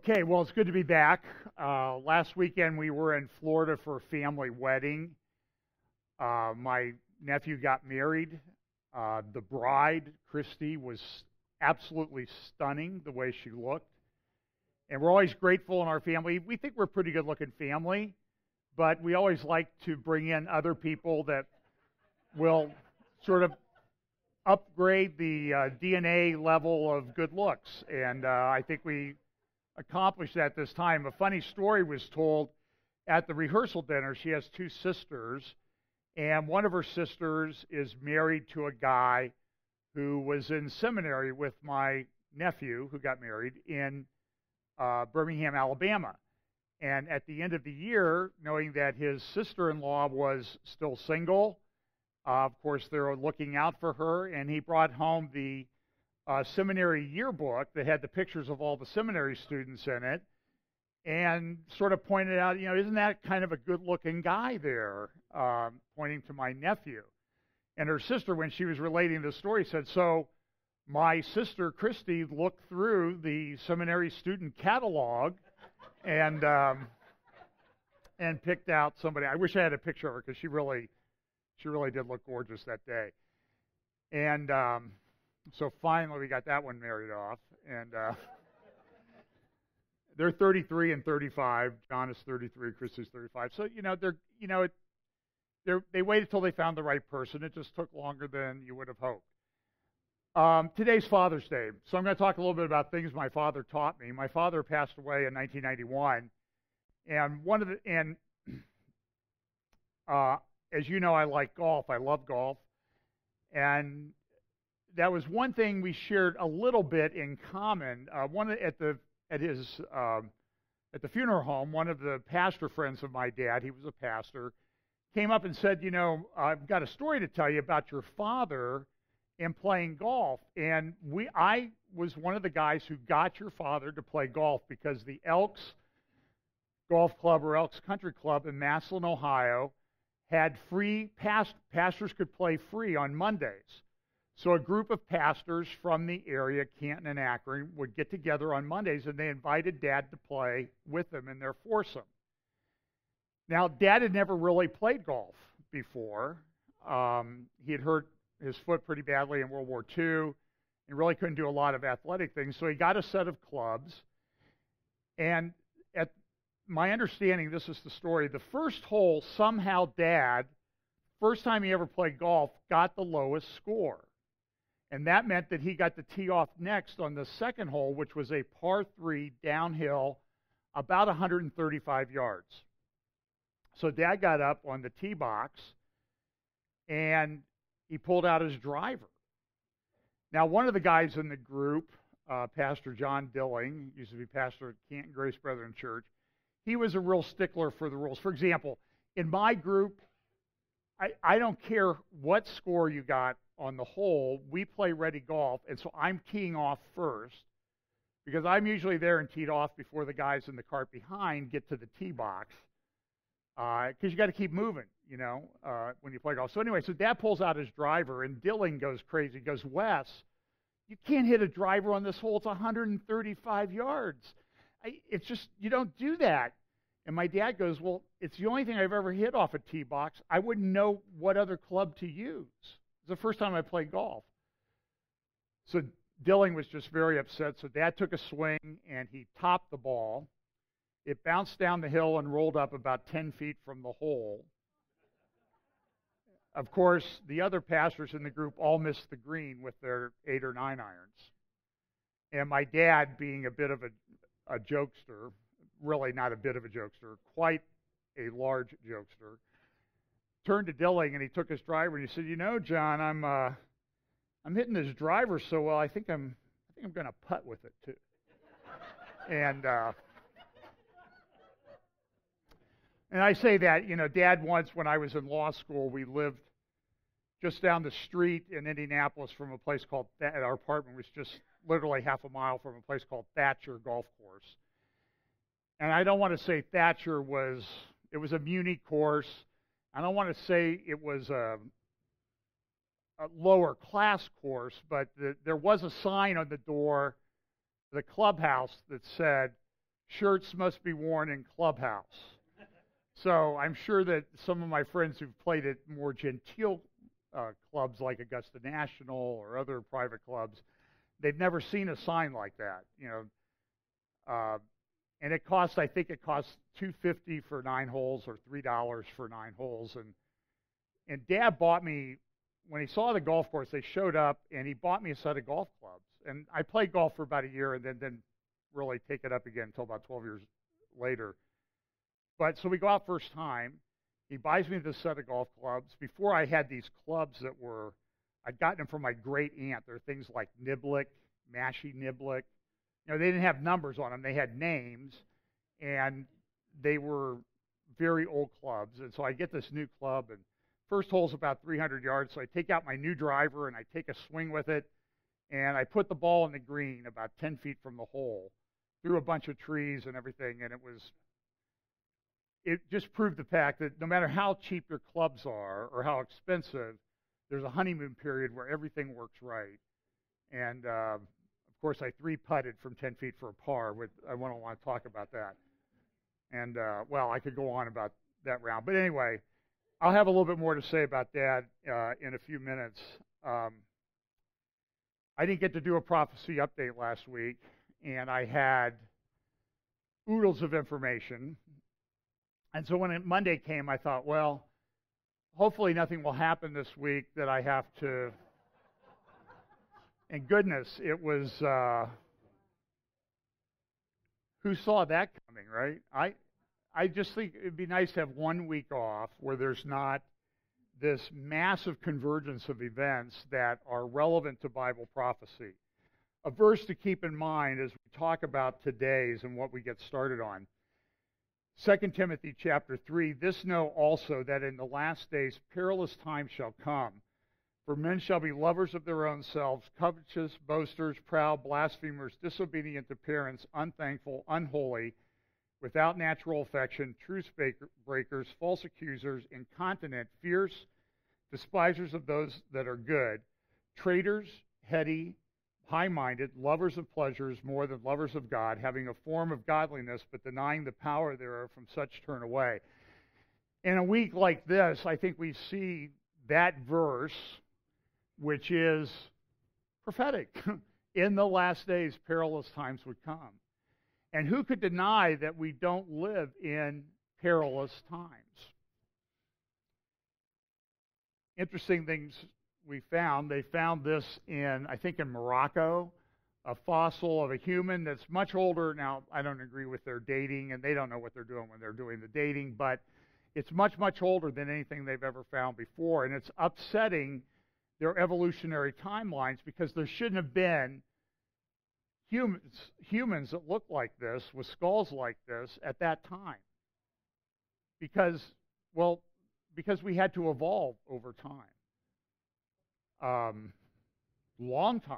Okay, well, it's good to be back. Last weekend we were in Florida for a family wedding. My nephew got married. The bride, Christy, was absolutely stunning the way she looked. And we're always grateful in our family. We think we're a pretty good looking family, but we always like to bring in other people that will sort of upgrade the DNA level of good looks. And I think we accomplished that this time. A funny story was told at the rehearsal dinner. She has two sisters, and one of her sisters is married to a guy who was in seminary with my nephew who got married in Birmingham, Alabama. And at the end of the year, knowing that his sister-in-law was still single, of course, they were looking out for her, and he brought home the seminary yearbook that had the pictures of all the seminary students in it, and sort of pointed out, isn't that kind of a good-looking guy there, pointing to my nephew. And her sister, when she was relating the story, said, so my sister, Christy, looked through the seminary student catalog and picked out somebody. I wish I had a picture of her because she really did look gorgeous that day. And so finally we got that one married off. And they're 33 and 35. John is 33, Christy's 35. So, they waited till they found the right person. It just took longer than you would have hoped. Today's Father's Day, so I'm going to talk a little bit about things my father taught me. My father passed away in 1991, and as you know, I like golf. I love golf, and that was one thing we shared a little bit in common. At the funeral home, one of the pastor friends of my dad, he was a pastor, came up and said, I've got a story to tell you about your father and playing golf. And I was one of the guys who got your father to play golf because the Elks Golf Club or Elks Country Club in Massillon, Ohio, had free pastors could play free on Mondays. So a group of pastors from the area, Canton and Akron, would get together on Mondays, and they invited Dad to play with them in their foursome. Now, Dad had never really played golf before. He had hurt his foot pretty badly in World War II and really couldn't do a lot of athletic things. So he got a set of clubs. And at my understanding, this is the story, the first hole, somehow Dad, first time he ever played golf, got the lowest score. And that meant that he got to tee off next on the second hole, which was a par 3 downhill, about 135 yards. So Dad got up on the tee box, and he pulled out his driver. Now, one of the guys in the group, Pastor John Dilling, used to be pastor at Canton Grace Brethren Church, he was a real stickler for the rules. For example, in my group, I don't care what score you got on the hole, we play ready golf, and so I'm teeing off first because I'm usually there and teed off before the guys in the cart behind get to the tee box because you got to keep moving, when you play golf. So anyway, so Dad pulls out his driver, and Dilling goes crazy. He goes, Wes, you can't hit a driver on this hole. It's 135 yards. It's just, you don't do that. And my dad goes, well, it's the only thing I've ever hit off a tee box. I wouldn't know what other club to use. It's the first time I played golf. So Dilling was just very upset. So Dad took a swing, and he topped the ball. It bounced down the hill and rolled up about 10 feet from the hole. Of course, the other pastors in the group all missed the green with their 8 or 9 irons. And my dad, being a bit of a jokester, really not a bit of a jokester, quite a large jokester, turned to Dilling, and he took his driver and he said, John, I'm hitting this driver so well, I think I'm going to putt with it too. And I say that, Dad once, when I was in law school, we lived just down the street in Indianapolis from a place called, our apartment was just literally half a mile from a place called Thatcher Golf Course. And I don't want to say Thatcher it was a Muni course. I don't want to say it was a lower class course, but there was a sign on the door, the clubhouse, that said, shirts must be worn in clubhouse. So I'm sure that some of my friends who've played at more genteel clubs like Augusta National or other private clubs, they've never seen a sign like that. And I think it costs $2.50 for 9 holes or $3 for 9 holes. And Dad bought me, when he saw the golf course, they showed up and he bought me a set of golf clubs. And I played golf for about a year and then didn't really take it up again until about 12 years later. But so we go out first time. He buys me this set of golf clubs. Before I had these clubs I'd gotten them from my great aunt. They're things like Niblick, Mashy Niblick. They didn't have numbers on them. They had names, and they were very old clubs. And so I get this new club, and first hole's about 300 yards. So I take out my new driver, and I take a swing with it, and I put the ball in the green about 10 feet from the hole, through a bunch of trees and everything, and it just proved the fact that no matter how cheap your clubs are or how expensive, there's a honeymoon period where everything works right. And of course, I 3-putted from 10 feet for a par. I don't want to talk about that. And well, I could go on about that round, but anyway, I'll have a little bit more to say about that in a few minutes. I didn't get to do a prophecy update last week, and I had oodles of information. And so when Monday came, I thought, well, hopefully nothing will happen this week that I have to. And goodness, it was, who saw that coming, right? I just think it'd be nice to have 1 week off where there's not this massive convergence of events that are relevant to Bible prophecy. A verse to keep in mind as we talk about today's and what we get started on. 2 Timothy chapter 3, this know also that in the last days perilous times shall come. For men shall be lovers of their own selves, covetous, boasters, proud, blasphemers, disobedient to parents, unthankful, unholy, without natural affection, truce breakers, false accusers, incontinent, fierce, despisers of those that are good, traitors, heady, high-minded, lovers of pleasures more than lovers of God, having a form of godliness, but denying the power thereof, from such turn away. In a week like this, I think we see that verse, which is prophetic. In the last days, perilous times would come. And who could deny that we don't live in perilous times? Interesting things they found this I think in Morocco, a fossil of a human that's much older. Now, I don't agree with their dating, and they don't know what they're doing when they're doing the dating, but it's much, much older than anything they've ever found before, and it's upsetting their evolutionary timelines because there shouldn't have been humans that look like this, with skulls like this, at that time. Because we had to evolve over time. Long time.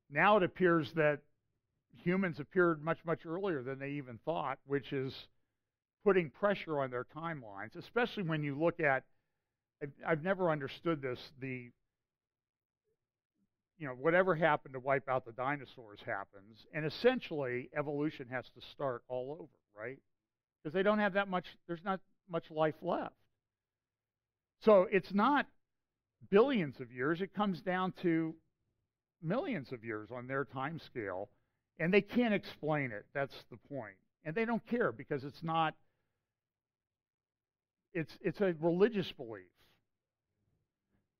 Now it appears that humans appeared much, much earlier than they even thought, which is putting pressure on their timelines, especially when you look at, I've never understood this, whatever happened to wipe out the dinosaurs happens, and essentially evolution has to start all over, right? Because they don't have there's not much life left. So it's not billions of years, it comes down to millions of years on their time scale, and they can't explain it. That's the point. And they don't care because it's a religious belief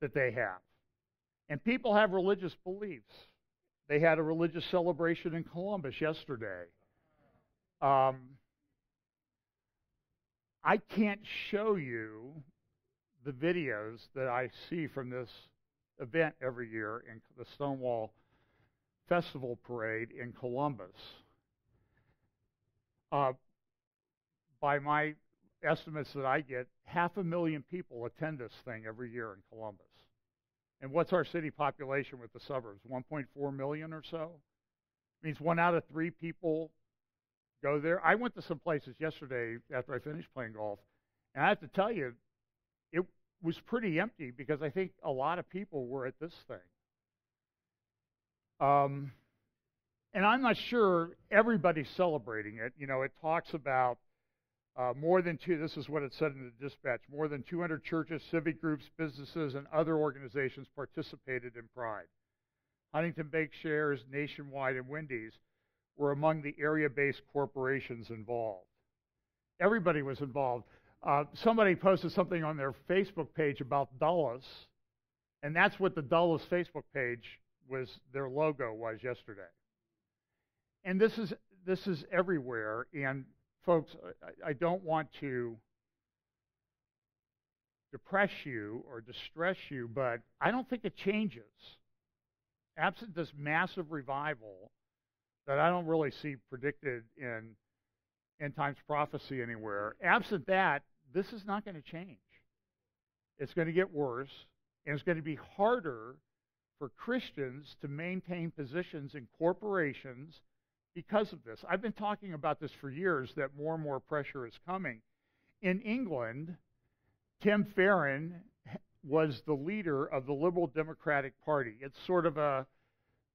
that they have. And people have religious beliefs. They had a religious celebration in Columbus yesterday. I can't show you the videos that I see from this event every year in the Stonewall Festival Parade in Columbus. By my estimates that I get, 500,000 people attend this thing every year in Columbus. And what's our city population with the suburbs? 1.4 million or so? It means 1 out of 3 people go there. I went to some places yesterday after I finished playing golf, and I have to tell you, it was pretty empty because I think a lot of people were at this thing. and I'm not sure everybody's celebrating it. You know, it talks about more than two, this is what it said in the dispatch, more than 200 churches, civic groups, businesses, and other organizations participated in Pride. Huntington Bake Shares, Nationwide, and Wendy's were among the area-based corporations involved. Everybody was involved. Somebody posted something on their Facebook page about Dulles, and that's what the Dulles Facebook page was, their logo was yesterday. And this is everywhere, and folks, I don't want to depress you or distress you, but I don't think it changes. Absent this massive revival that I don't really see predicted in end times prophecy anywhere, absent that, this is not going to change. It's going to get worse, and it's going to be harder for Christians to maintain positions in corporations because of this. I've been talking about this for years, that more and more pressure is coming. In England, Tim Farron was the leader of the Liberal Democratic Party. It's sort of a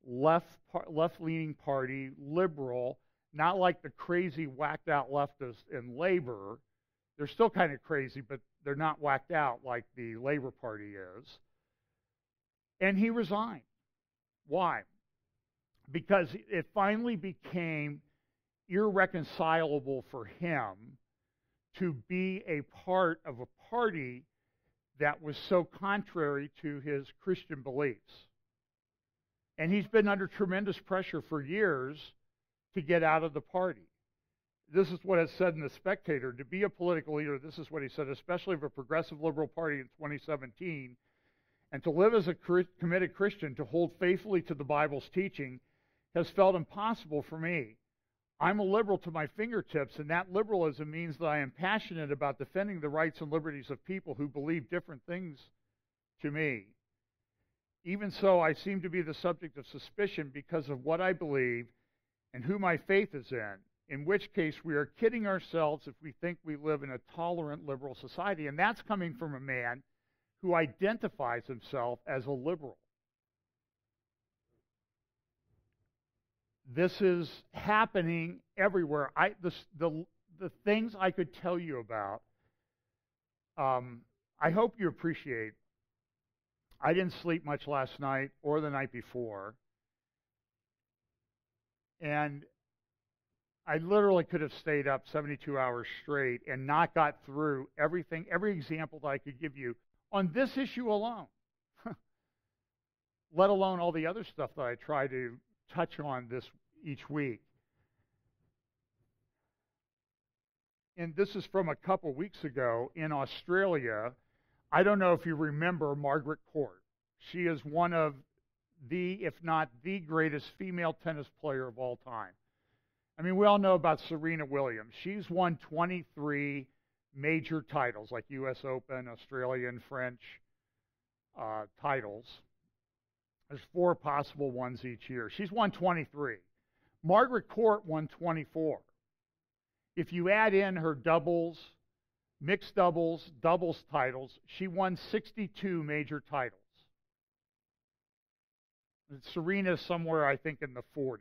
left-leaning party, liberal, not like the crazy, whacked-out leftists in Labor. They're still kind of crazy, but they're not whacked out like the Labor Party is. And he resigned. Why? Because it finally became irreconcilable for him to be a part of a party that was so contrary to his Christian beliefs. And he's been under tremendous pressure for years to get out of the party. This is what it said in The Spectator. To be a political leader, this is what he said, especially of a progressive liberal party in 2017, and to live as a committed Christian, to hold faithfully to the Bible's teaching, has felt impossible for me. I'm a liberal to my fingertips, and that liberalism means that I am passionate about defending the rights and liberties of people who believe different things to me. Even so, I seem to be the subject of suspicion because of what I believe and who my faith is in which case we are kidding ourselves if we think we live in a tolerant liberal society. And that's coming from a man who identifies himself as a liberal. This is happening everywhere. The things I could tell you about, I hope you appreciate. I didn't sleep much last night or the night before. And I literally could have stayed up 72 hours straight and not got through everything, every example that I could give you on this issue alone, let alone all the other stuff that I try to touch on each week. And this is from a couple weeks ago in Australia. I don't know if you remember Margaret Court. She is one of the, if not the greatest female tennis player of all time. I mean, we all know about Serena Williams. She's won 23 major titles, like U.S. Open, Australian, French titles. There's 4 possible ones each year. She's won 23. Margaret Court won 24. If you add in her doubles, mixed doubles, doubles titles, she won 62 major titles. Serena's somewhere, I think, in the 40s.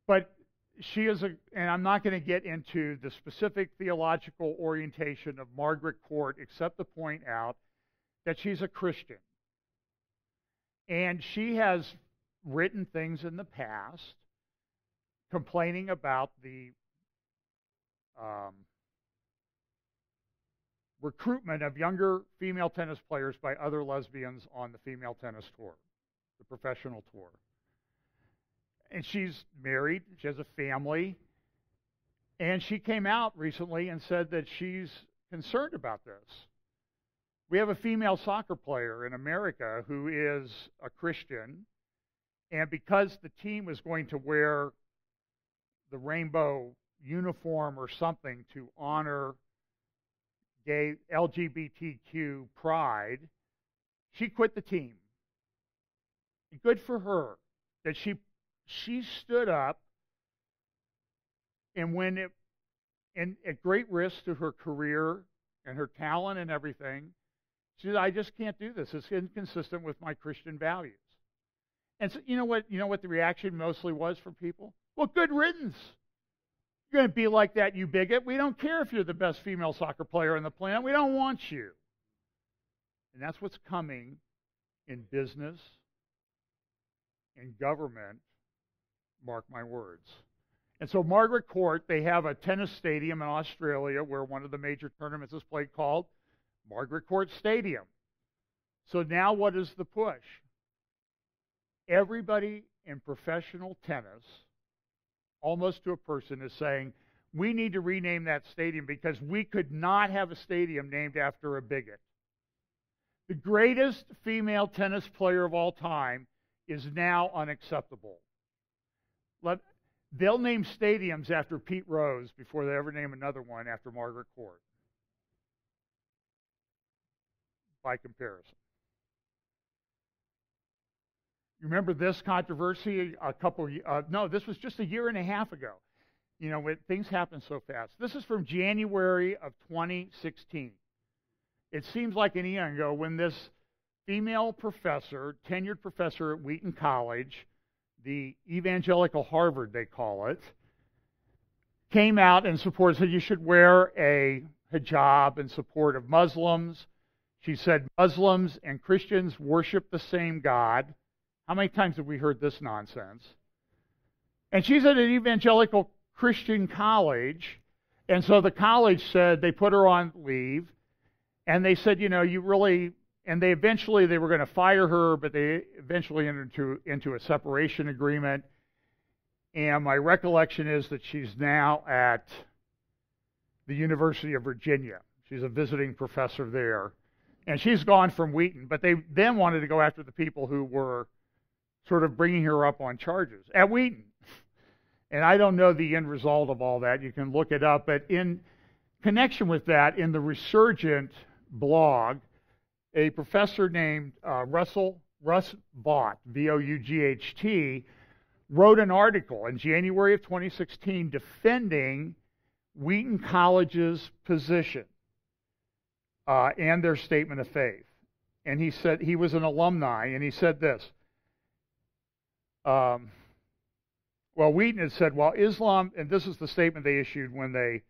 But she is and I'm not going to get into the specific theological orientation of Margaret Court, except to point out that she's a Christian. And she has written things in the past complaining about the recruitment of younger female tennis players by other lesbians on the female tennis tour, the professional tour. And she's married, she has a family, and she came out recently and said that she's concerned about this. We have a female soccer player in America who is a Christian, and because the team was going to wear the rainbow uniform or something to honor gay LGBTQ pride, she quit the team. Good for her that she stood up and at great risk to her career and her talent and everything, she said, I just can't do this. It's inconsistent with my Christian values. And so, you know what the reaction mostly was from people? Well, good riddance. You're going to be like that, you bigot. We don't care if you're the best female soccer player on the planet. We don't want you. And that's what's coming in business, in government, mark my words. And so Margaret Court, they have a tennis stadium in Australia where one of the major tournaments is played called Margaret Court Stadium. So now what is the push? Everybody in professional tennis, almost to a person, is saying, we need to rename that stadium because we could not have a stadium named after a bigot. The greatest female tennis player of all time is now unacceptable. They'll name stadiums after Pete Rose before they ever name another one after Margaret Court, by comparison. You remember this controversy this was just a year and a half ago. You know, things happen so fast. This is from January of 2016. It seems like an eon ago when this female professor, tenured professor at Wheaton College, the evangelical Harvard they call it, came out and said you should wear a hijab in support of Muslims. She said Muslims and Christians worship the same God. How many times have we heard this nonsense? And she's at an evangelical Christian college, and so the college said they put her on leave, and they said, you really, and they were going to fire her, but they eventually entered into a separation agreement. And my recollection is that she's now at the University of Virginia. She's a visiting professor there. And she's gone from Wheaton, but they then wanted to go after the people who were sort of bringing her up on charges at Wheaton. And I don't know the end result of all that. You can look it up. But in connection with that, in the Resurgent blog, a professor named Russ Vought, V-O-U-G-H-T, wrote an article in January of 2016 defending Wheaton College's position and their statement of faith. And he said, he was an alumni, and he said this. Wheaton had said, Islam, and this is the statement they issued when they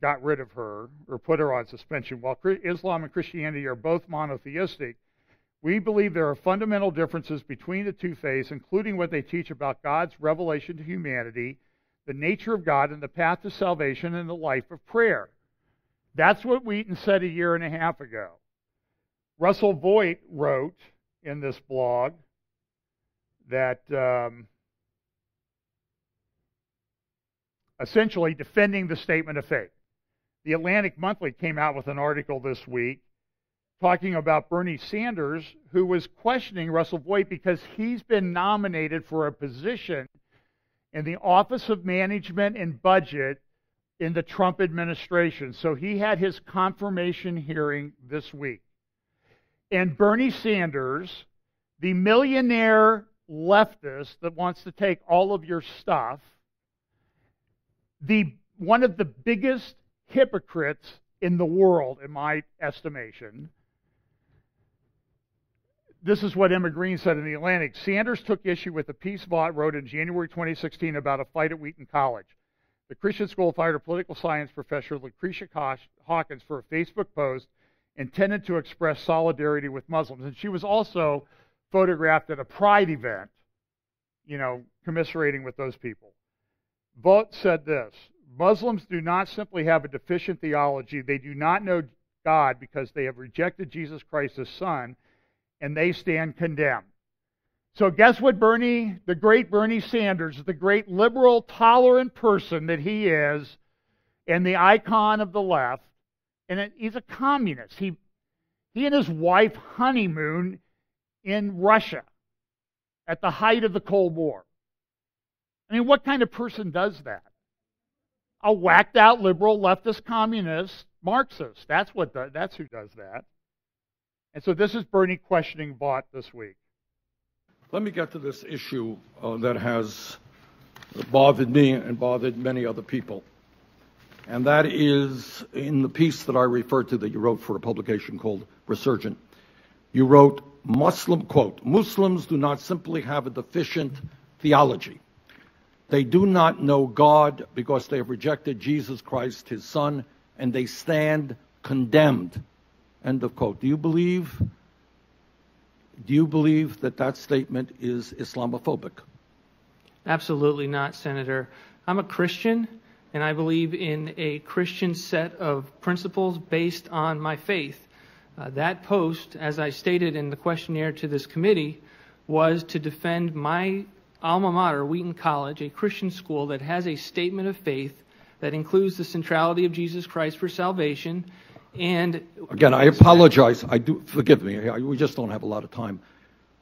got rid of her or put her on suspension, while Islam and Christianity are both monotheistic, we believe there are fundamental differences between the two faiths, including what they teach about God's revelation to humanity, the nature of God, and the path to salvation, and the life of prayer. That's what Wheaton said a year and a half ago. Russell Voigt wrote in this blog that essentially defending the statement of faith. The Atlantic Monthly came out with an article this week talking about Bernie Sanders, who was questioning Russell Voigt because he's been nominated for a position in the Office of Management and Budget in the Trump administration. So he had his confirmation hearing this week. And Bernie Sanders, the millionaire leftist that wants to take all of your stuff, one of the biggest hypocrites in the world, in my estimation. This is what Emma Green said in The Atlantic. Sanders took issue with the piece Vought wrote in January 2016 about a fight at Wheaton College. The Christian school fired a political science professor, Lucretia Hawkins, for a Facebook post intended to express solidarity with Muslims. And she was also photographed at a pride event, commiserating with those people. Vought said this: Muslims do not simply have a deficient theology. They do not know God because they have rejected Jesus Christ as Son, and they stand condemned. So guess what the great Bernie Sanders, the great liberal, tolerant person that he is, and the icon of the left, and he's a communist. He and his wife honeymoon in Russia at the height of the Cold War. I mean, what kind of person does that? A whacked out liberal, leftist, communist, Marxist. That's who does that. And so this is Bernie questioning Vought this week. Let me get to this issue that has bothered me and bothered many other people. And that is in the piece that I referred to that you wrote for a publication called Resurgent. You wrote, Muslims do not simply have a deficient theology. They do not know God because they have rejected Jesus Christ, his Son, and they stand condemned. End of quote. Do you believe that statement is Islamophobic? Absolutely not, Senator. I'm a Christian, and I believe in a Christian set of principles based on my faith. That post, as I stated in the questionnaire to this committee, was to defend my alma mater, Wheaton College, a Christian school that has a statement of faith that includes the centrality of Jesus Christ for salvation. And again, I apologize. Forgive me. We just don't have a lot of time.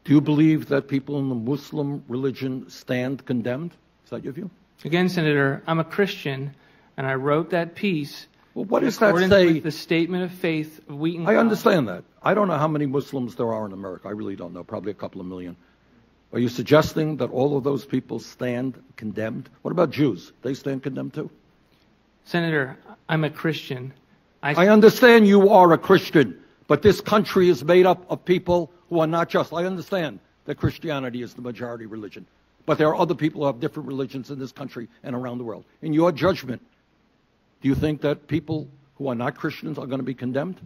Do you believe that people in the Muslim religion stand condemned? Is that your view? Again, Senator, I'm a Christian, and I wrote that piece. Well, what does that say? With the statement of faith of Wheaton College. I understand that. I don't know how many Muslims there are in America. I really don't know. Probably a couple of million. Are you suggesting that all of those people stand condemned? What about Jews? They stand condemned too? Senator, I'm a Christian. I understand you are a Christian, but this country is made up of people who are not just. I understand that Christianity is the majority religion, but there are other people who have different religions in this country and around the world. In your judgment, do you think that people who are not Christians are going to be condemned?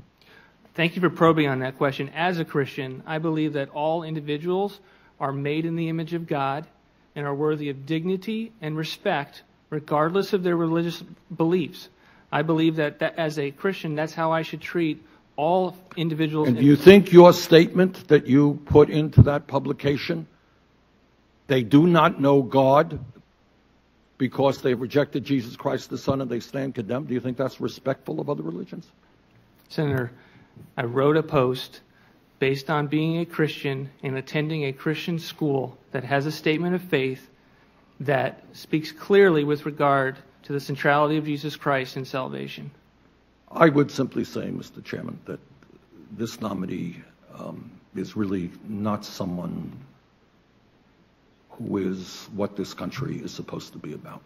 Thank you for probing on that question. As a Christian, I believe that all individuals are made in the image of God and are worthy of dignity and respect regardless of their religious beliefs. I believe that as a Christian, that's how I should treat all individuals. And do you think your statement that you put into that publication, they do not know God because they've rejected Jesus Christ the Son and they stand condemned, do you think that's respectful of other religions? Senator, I wrote a post based on being a Christian and attending a Christian school that has a statement of faith that speaks clearly with regard to the centrality of Jesus Christ in salvation. I would simply say, Mr. Chairman, that this nominee is really not someone who is what this country is supposed to be about.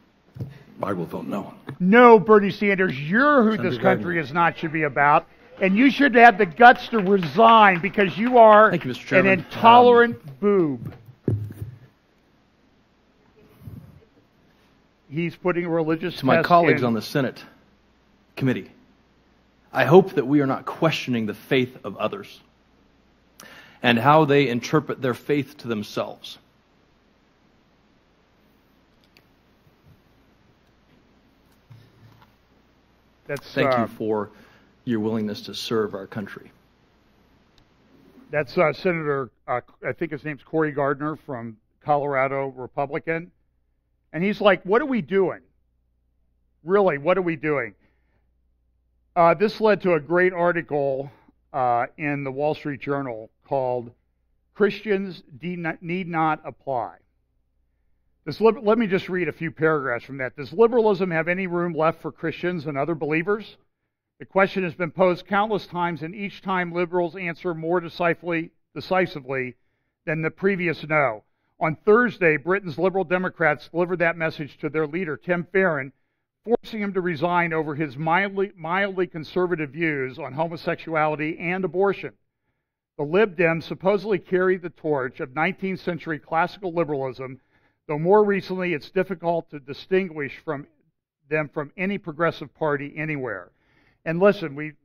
I will vote no. No, Bernie Sanders, you're who this country is not should be about, and you should have the guts to resign because you are an intolerant boob. He's putting a religious to my colleagues on the Senate committee. I hope that we are not questioning the faith of others and how they interpret their faith to themselves. Thank you for your willingness to serve our country. That's Senator, I think his name's Cory Gardner from Colorado, Republican. And he's like, what are we doing? Really, what are we doing? This led to a great article in the Wall Street Journal called Christians Need Not Apply. Let me just read a few paragraphs from that. Does liberalism have any room left for Christians and other believers? The question has been posed countless times, and each time liberals answer more decisively than the previous no. On Thursday, Britain's Liberal Democrats delivered that message to their leader, Tim Farron, forcing him to resign over his mildly conservative views on homosexuality and abortion. The Lib Dems supposedly carried the torch of 19th century classical liberalism, though more recently it's difficult to distinguish them from any progressive party anywhere. And listen,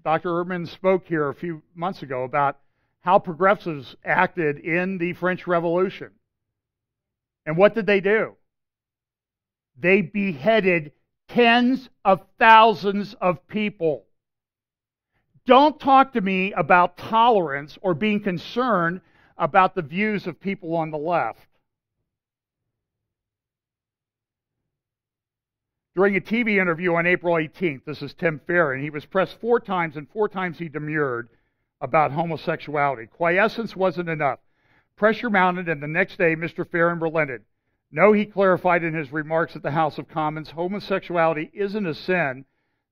Dr. Ehrman spoke here a few months ago about how progressives acted in the French Revolution. And what did they do? They beheaded tens of thousands of people. Don't talk to me about tolerance or being concerned about the views of people on the left. During a TV interview on April 18th, this is Tim Farron, he was pressed 4 times, and 4 times he demurred about homosexuality. Quiescence wasn't enough. Pressure mounted, and the next day, Mr. Farron relented. No, he clarified in his remarks at the House of Commons, homosexuality isn't a sin.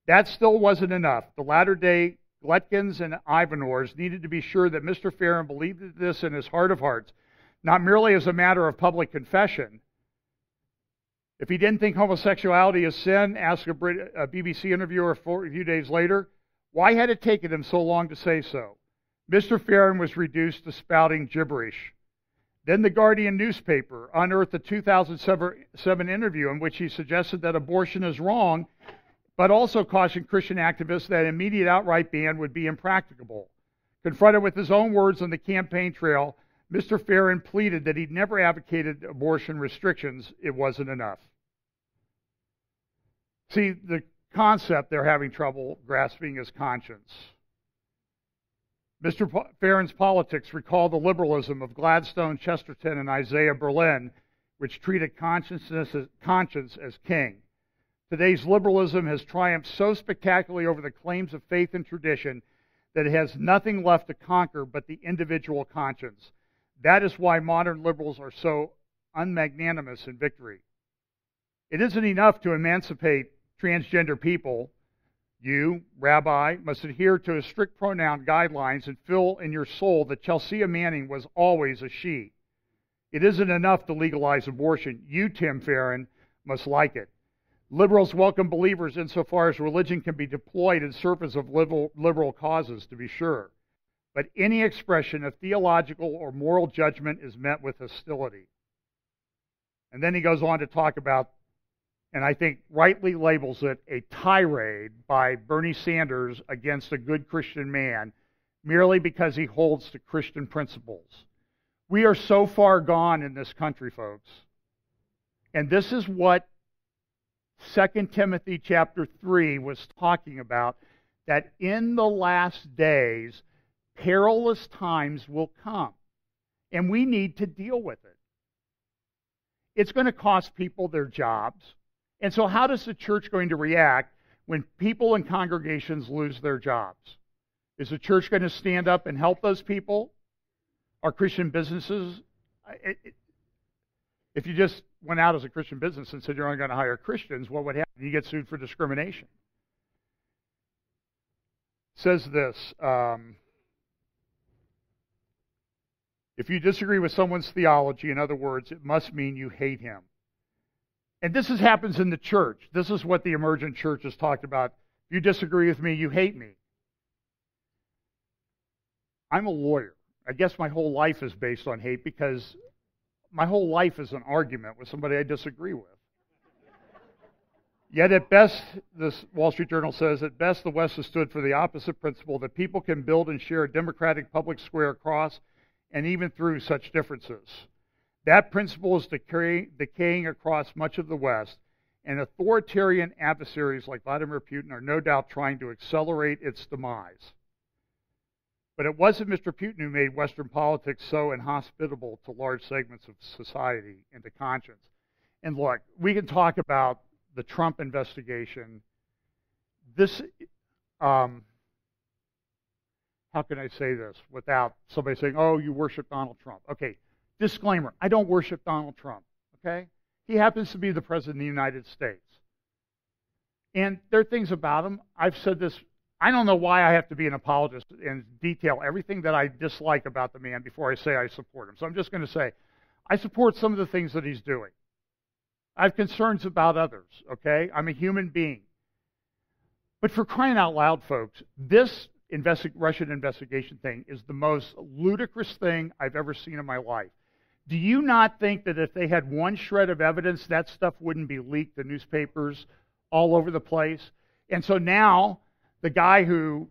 That still wasn't enough. The latter-day Glutkins and Ivanors needed to be sure that Mr. Farron believed this in his heart of hearts, not merely as a matter of public confession. If he didn't think homosexuality is sin, asked a BBC interviewer a few days later, why had it taken him so long to say so? Mr. Farron was reduced to spouting gibberish. Then the Guardian newspaper unearthed a 2007 interview in which he suggested that abortion is wrong, but also cautioned Christian activists that an immediate outright ban would be impracticable. Confronted with his own words on the campaign trail, Mr. Farron pleaded that he'd never advocated abortion restrictions. It wasn't enough. See, the concept they're having trouble grasping is conscience. Mr. Farron's politics recall the liberalism of Gladstone, Chesterton, and Isaiah Berlin, which treated conscience as king. Today's liberalism has triumphed so spectacularly over the claims of faith and tradition that it has nothing left to conquer but the individual conscience. That is why modern liberals are so unmagnanimous in victory. It isn't enough to emancipate transgender people. You, rabbi, must adhere to strict pronoun guidelines and feel in your soul that Chelsea Manning was always a she. It isn't enough to legalize abortion. You, Tim Farron, must like it. Liberals welcome believers insofar as religion can be deployed in service of liberal causes, to be sure. But any expression of theological or moral judgment is met with hostility. And then he goes on to talk about, and I think rightly labels it, a tirade by Bernie Sanders against a good Christian man merely because he holds to Christian principles. We are so far gone in this country, folks. And this is what 2 Timothy chapter 3 was talking about, that in the last days, perilous times will come. And we need to deal with it. It's going to cost people their jobs. And so how does the church going to react when people in congregations lose their jobs? Is the church going to stand up and help those people? Are Christian businesses? If you just went out as a Christian business and said you're only going to hire Christians, what would happen? You get sued for discrimination. It says this, if you disagree with someone's theology, in other words, it must mean you hate him. And this happens in the church. This is what the emergent church has talked about. If you disagree with me, you hate me. I'm a lawyer. I guess my whole life is based on hate because my whole life is an argument with somebody I disagree with. Yet at best, this Wall Street Journal says, at best the West has stood for the opposite principle, that people can build and share a democratic public square across and even through such differences. That principle is decaying across much of the West, and authoritarian adversaries like Vladimir Putin are no doubt trying to accelerate its demise. But it wasn't Mr. Putin who made Western politics so inhospitable to large segments of society and to conscience. And look, we can talk about the Trump investigation. This, how can I say this without somebody saying, oh, you worship Donald Trump? Okay, disclaimer, I don't worship Donald Trump, okay? He happens to be the President of the United States. And there are things about him, I've said this, I don't know why I have to be an apologist and detail everything that I dislike about the man before I say I support him. So I'm just going to say, I support some of the things that he's doing. I have concerns about others, okay? I'm a human being. But for crying out loud, folks, this Russian investigation thing is the most ludicrous thing I've ever seen in my life. Do you not think that if they had one shred of evidence, that stuff wouldn't be leaked to newspapers all over the place? And so now, the guy who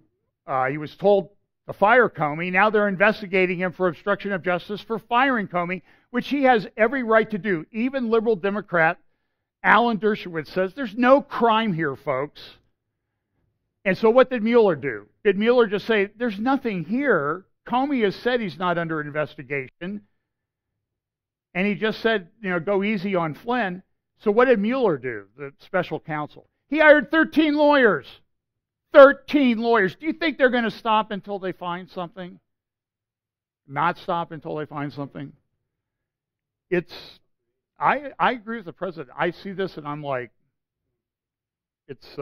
he was told to fire Comey, now they're investigating him for obstruction of justice for firing Comey, which he has every right to do. Even liberal Democrat Alan Dershowitz says there's no crime here, folks. And so what did Mueller do? Did Mueller just say, there's nothing here? Comey has said he's not under investigation. And he just said, go easy on Flynn. So what did Mueller do, the special counsel? He hired 13 lawyers. 13 lawyers. Do you think they're going to stop until they find something? Not stop until they find something? I agree with the president. I see this and I'm like, it's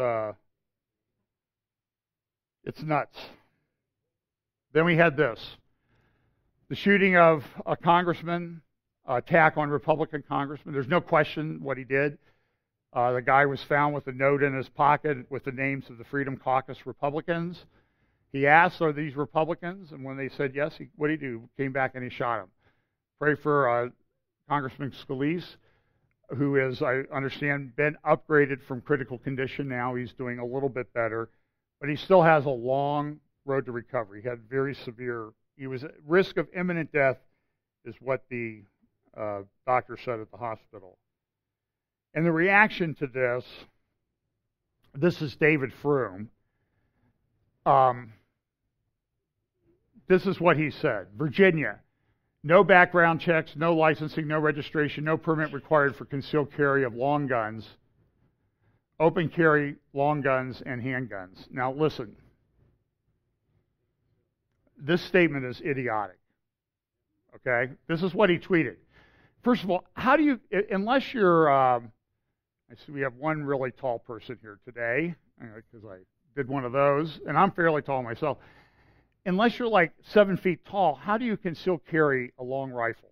nuts. Then we had this. The shooting of a congressman, attack on Republican congressman. There's no question what he did. The guy was found with a note in his pocket with the names of the Freedom Caucus Republicans. He asked, are these Republicans? And when they said yes, what did he do? Came back and he shot them. Pray for Congressman Scalise, who is, I understand, been upgraded from critical condition now. He's doing a little bit better, but he still has a long road to recovery. He had very severe, he was at risk of imminent death, is what the doctor said at the hospital. And the reaction to this is David Froome. This is what he said. Virginia, no background checks, no licensing, no registration, no permit required for concealed carry of long guns, open carry long guns, and handguns. Now listen, this statement is idiotic. Okay? This is what he tweeted. First of all, how do you, unless you're, I see we have one really tall person here today, because I did one of those, and I'm fairly tall myself. Unless you're like 7 feet tall, how do you conceal carry a long rifle?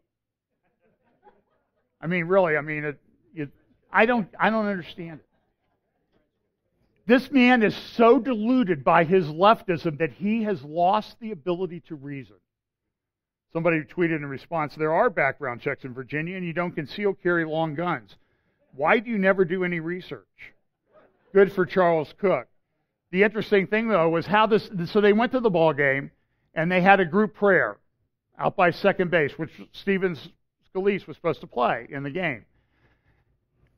I mean, really, I don't understand it. This man is so deluded by his leftism that he has lost the ability to reason. Somebody tweeted in response, there are background checks in Virginia and you don't conceal carry long guns. Why do you never do any research? Good for Charles Cook. The interesting thing, though, was how so they went to the ball game and they had a group prayer out by second base, which Stephen Scalise was supposed to play in the game.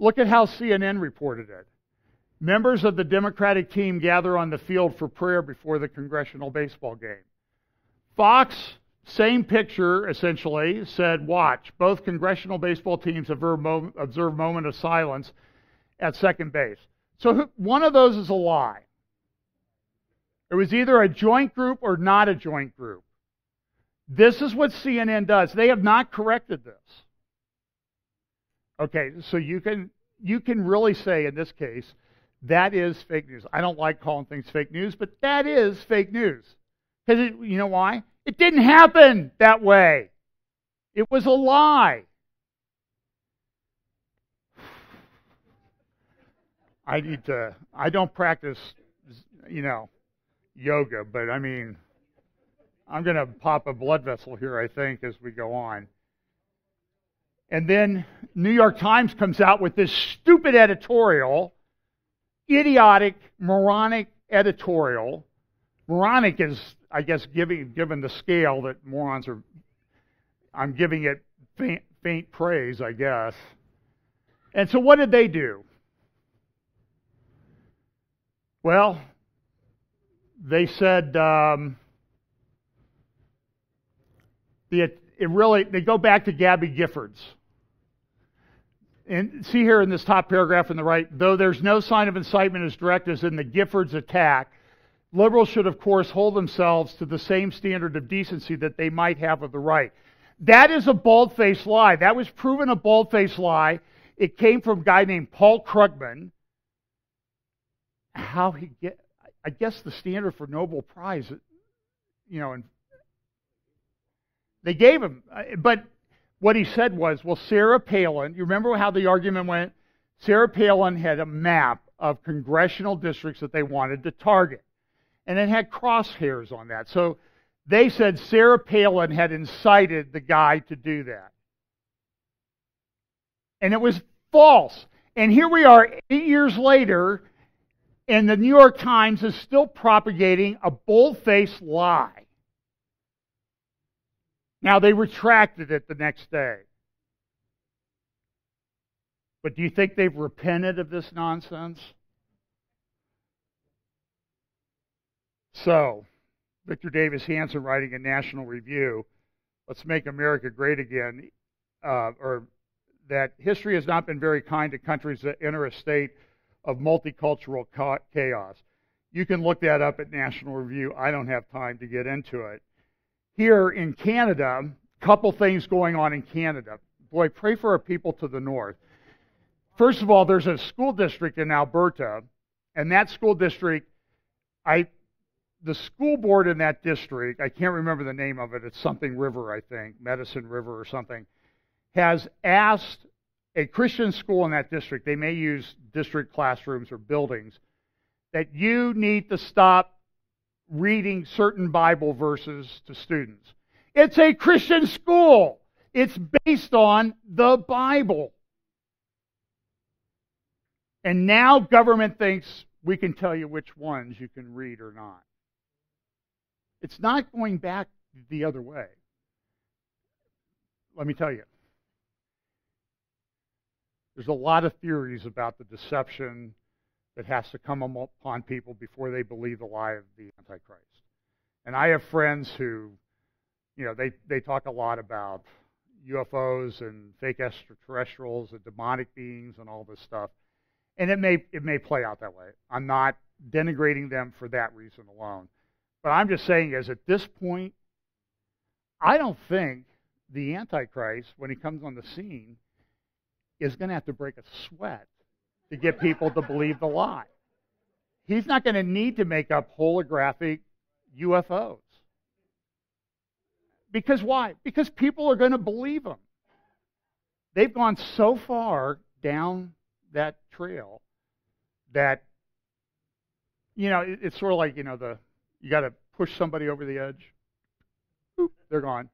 Look at how CNN reported it. Members of the Democratic team gather on the field for prayer before the congressional baseball game. Fox, same picture, essentially, said, watch, both congressional baseball teams observe moment of silence at second base. So one of those is a lie. It was either a joint group or not a joint group. This is what CNN does. They have not corrected this. Okay, so you can really say in this case, that is fake news. I don't like calling things fake news, but that is fake news. Because you know why? It didn't happen that way. It was a lie. I don't practice, yoga, but I'm going to pop a blood vessel here, I think, as we go on. And then New York Times comes out with this stupid editorial, idiotic, moronic editorial. Moronic is, I guess, given the scale that morons are, I'm giving it faint praise, I guess. And so what did they do? Well, they said they go back to Gabby Giffords. And see here in this top paragraph on the right, though there's no sign of incitement as direct as in the Giffords attack, liberals should, of course, hold themselves to the same standard of decency that they might have of the right. That is a bald-faced lie. That was proven a bald-faced lie. It came from a guy named Paul Krugman. I guess the standard for Nobel Prize, and they gave him. But what he said was, well, Sarah Palin, you remember how the argument went? Sarah Palin had a map of congressional districts that they wanted to target. And it had crosshairs on that. So they said Sarah Palin had incited the guy to do that. And it was false. And here we are 8 years later, and the New York Times is still propagating a bold-faced lie. Now, they retracted it the next day. But do you think they've repented of this nonsense? So, Victor Davis Hanson writing in National Review, Let's Make America Great Again, or that history has not been very kind to countries that enter a state of multicultural chaos. You can look that up at National Review. I don't have time to get into it. Here in Canada, a couple things going on in Canada. Boy, pray for our people to the north. First of all, there's a school district in Alberta, and that school district, the school board in that district, I can't remember the name of it, it's something River, I think, Medicine River or something, has asked a Christian school in that district, they may use district classrooms or buildings, that you need to stop reading certain Bible verses to students. It's a Christian school. It's based on the Bible. And now government thinks we can tell you which ones you can read or not. It's not going back the other way. Let me tell you. There's a lot of theories about the deception that has to come upon people before they believe the lie of the Antichrist. And I have friends who, they talk a lot about UFOs and fake extraterrestrials and demonic beings and all this stuff. And it may play out that way. I'm not denigrating them for that reason alone. But I'm just saying is at this point, I don't think the Antichrist, when he comes on the scene, is going to have to break a sweat to get people to believe the lie. He's not going to need to make up holographic UFOs. Because why? Because people are going to believe him. They've gone so far down that trail that, it's sort of like, you got to push somebody over the edge. Boop, they're gone.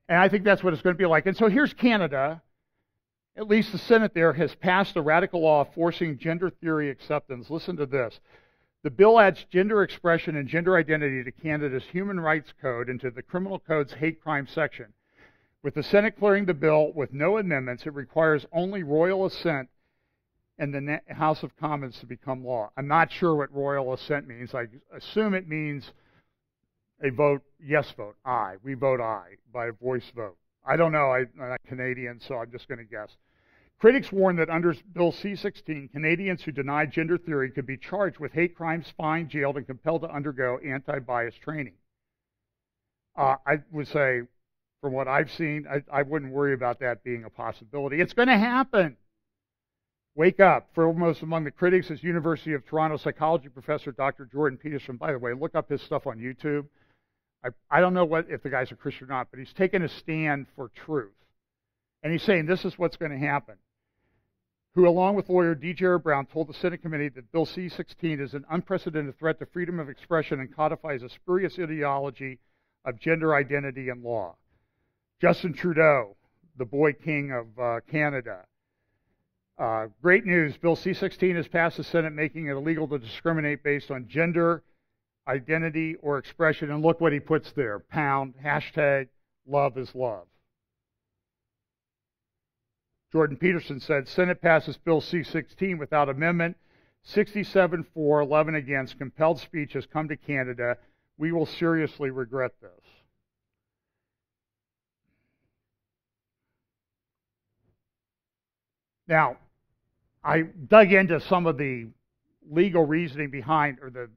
And I think that's what it's going to be like. And so here's Canada. At least the Senate there has passed a radical law forcing gender theory acceptance. Listen to this. The bill adds gender expression and gender identity to Canada's Human Rights Code into the Criminal Code's hate crime section. With the Senate clearing the bill with no amendments, it requires only royal assent and the House of Commons to become law. I'm not sure what royal assent means. I assume it means a vote, yes vote, aye. We vote aye by a voice vote. I don't know. I'm not Canadian, so I'm just going to guess. Critics warn that under Bill C-16, Canadians who deny gender theory could be charged with hate crimes, fined, jailed, and compelled to undergo anti-bias training. I would say, from what I've seen, I wouldn't worry about that being a possibility. It's going to happen. Wake up. Foremost among the critics is University of Toronto psychology professor Dr. Jordan Peterson. By the way, look up his stuff on YouTube. I don't know if the guy's a Christian or not, but he's taken a stand for truth. And he's saying this is what's going to happen. Who, along with lawyer D.J. Brown, told the Senate committee that Bill C-16 is an unprecedented threat to freedom of expression and codifies a spurious ideology of gender identity and law. Justin Trudeau, the boy king of Canada. Great news. Bill C-16 has passed the Senate, making it illegal to discriminate based on gender, identity, or expression. And look what he puts there. Pound, hashtag, love is love. Jordan Peterson said, Senate passes Bill C-16 without amendment. 67 for, 11 against. Compelled speech has come to Canada. We will seriously regret this. Now, I dug into some of the legal reasoning behind, or the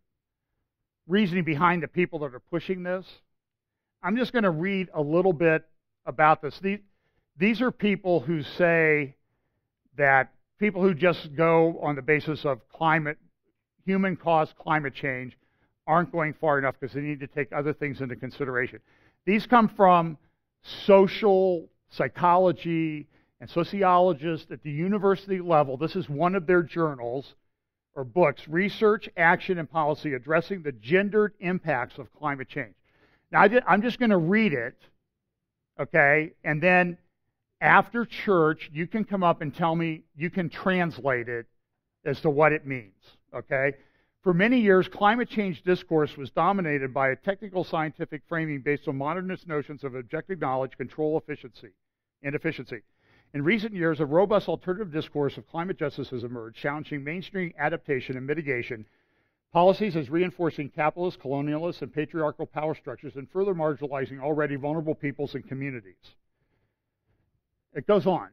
reasoning behind the people that are pushing this. I'm just going to read a little bit about this. These are people who say that people who just go on the basis of human-caused climate change aren't going far enough because they need to take other things into consideration. These come from social psychology and sociologists at the university level. This is one of their journals or books, Research, Action, and Policy Addressing the Gendered Impacts of Climate Change. Now, I'm just going to read it, okay, and then after church, you can come up and tell me, you can translate it as to what it means, okay? For many years, climate change discourse was dominated by a technical scientific framing based on modernist notions of objective knowledge, control, and efficiency. In recent years, a robust alternative discourse of climate justice has emerged, challenging mainstream adaptation and mitigation policies as reinforcing capitalist, colonialist, and patriarchal power structures and further marginalizing already vulnerable peoples and communities. It goes on.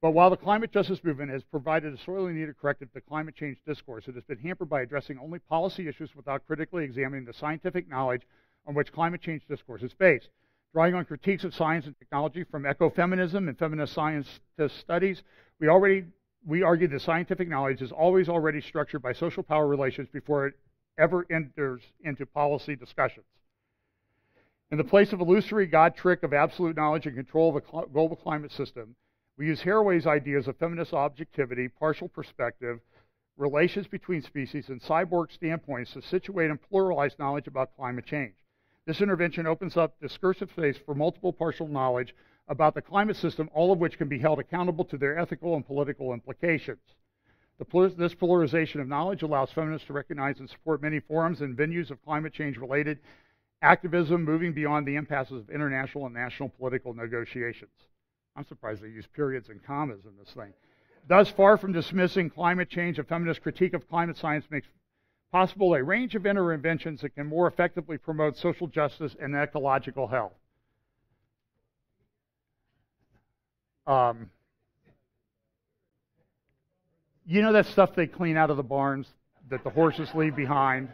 But while the climate justice movement has provided a sorely needed corrective to climate change discourse, it has been hampered by addressing only policy issues without critically examining the scientific knowledge on which climate change discourse is based. Drawing on critiques of science and technology from ecofeminism and feminist scientist studies, we argue that scientific knowledge is always already structured by social power relations before it ever enters into policy discussions. In the place of illusory God trick of absolute knowledge and control of a global climate system, we use Haraway's ideas of feminist objectivity, partial perspective, relations between species, and cyborg standpoints to situate and pluralize knowledge about climate change. This intervention opens up discursive space for multiple partial knowledge about the climate system, all of which can be held accountable to their ethical and political implications. This polarization of knowledge allows feminists to recognize and support many forums and venues of climate change-related activism, moving beyond the impasses of international and national political negotiations. I'm surprised they use periods and commas in this thing. Thus, far from dismissing climate change, a feminist critique of climate science makes possible a range of interventions that can more effectively promote social justice and ecological health. You know that stuff they clean out of the barns that the horses leave behind?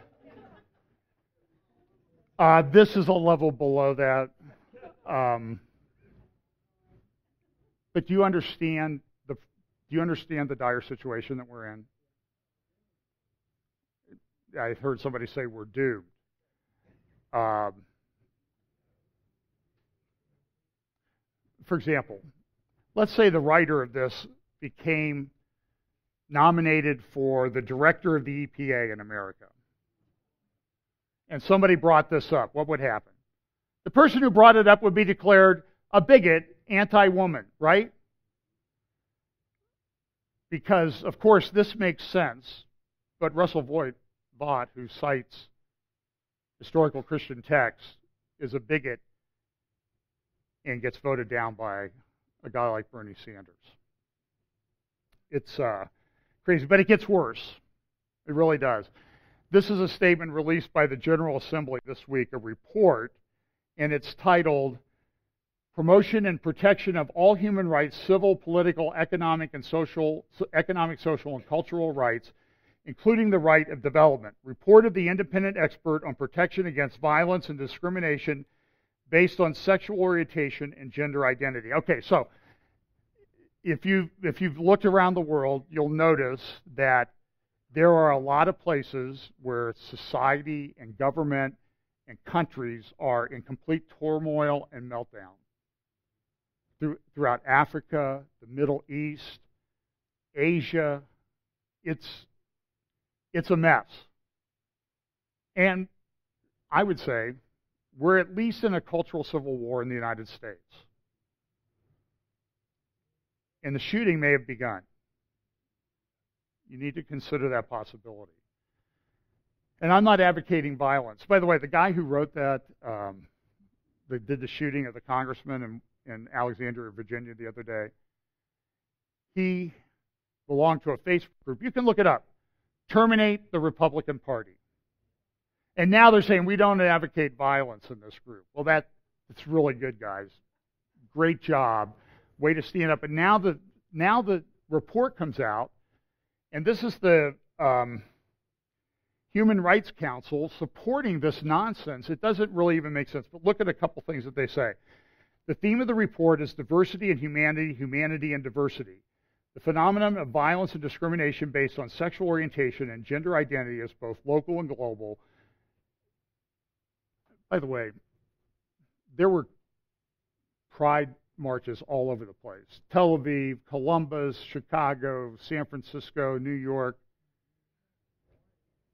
This is a level below that. But do you understand the dire situation that we're in? I heard somebody say we're doomed. For example, let's say the writer of this became nominated for the director of the EPA in America. And somebody brought this up. What would happen? The person who brought it up would be declared a bigot, anti-woman, right? Because, of course, this makes sense, but Russell Vought, who cites historical Christian texts, is a bigot and gets voted down by a guy like Bernie Sanders. It's crazy, but it gets worse. It really does. This is a statement released by the General Assembly this week, a report, and it's titled Promotion and Protection of All Human Rights, Civil, Political, Economic, Social, and Cultural Rights, including the right of development. Report of the independent expert on protection against violence and discrimination based on sexual orientation and gender identity. Okay, so if you've looked around the world, you'll notice that there are a lot of places where society and government and countries are in complete turmoil and meltdown. Throughout Africa, the Middle East, Asia, it's a mess. And I would say we're at least in a cultural civil war in the United States. And the shooting may have begun. You need to consider that possibility. And I'm not advocating violence. By the way, the guy who wrote that did the shooting of the congressman in Alexandria, Virginia the other day, he belonged to a Facebook group. You can look it up. Terminate the Republican Party. And now they're saying we don't advocate violence in this group. Well, it's really good, guys. Great job. Way to stand up. And now the report comes out, and this is the Human Rights Council supporting this nonsense. It doesn't really even make sense. But look at a couple things that they say. The theme of the report is diversity and humanity, humanity and diversity. The phenomenon of violence and discrimination based on sexual orientation and gender identity is both local and global. By the way, there were pride marches all over the place. Tel Aviv, Columbus, Chicago, San Francisco, New York.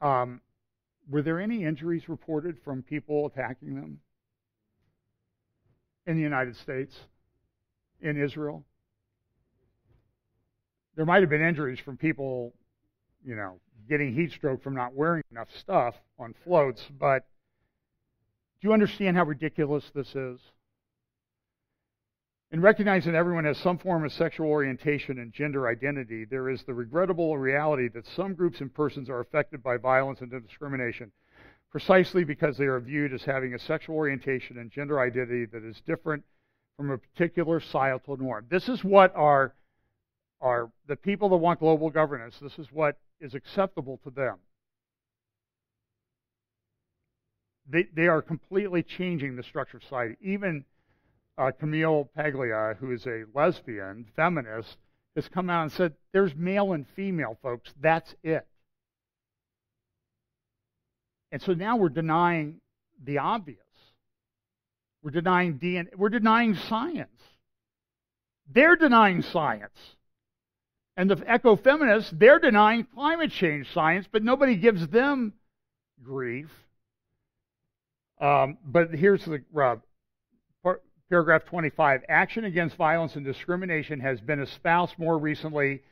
Were there any injuries reported from people attacking them in the United States, in Israel? There might have been injuries from people, getting heat stroke from not wearing enough stuff on floats, but do you understand how ridiculous this is? In recognizing everyone has some form of sexual orientation and gender identity, there is the regrettable reality that some groups and persons are affected by violence and discrimination precisely because they are viewed as having a sexual orientation and gender identity that is different from a particular societal norm. This is what the people that want global governance, this is what is acceptable to them. They are completely changing the structure of society. Even Camille Paglia, who is a lesbian, feminist, has come out and said, there's male and female, folks. That's it. And so now we're denying the obvious. We're denying DNA. We're denying science. They're denying science. And the eco-feminists, they're denying climate change science, but nobody gives them grief. But here's the rub. Paragraph 25, action against violence and discrimination has been espoused more recently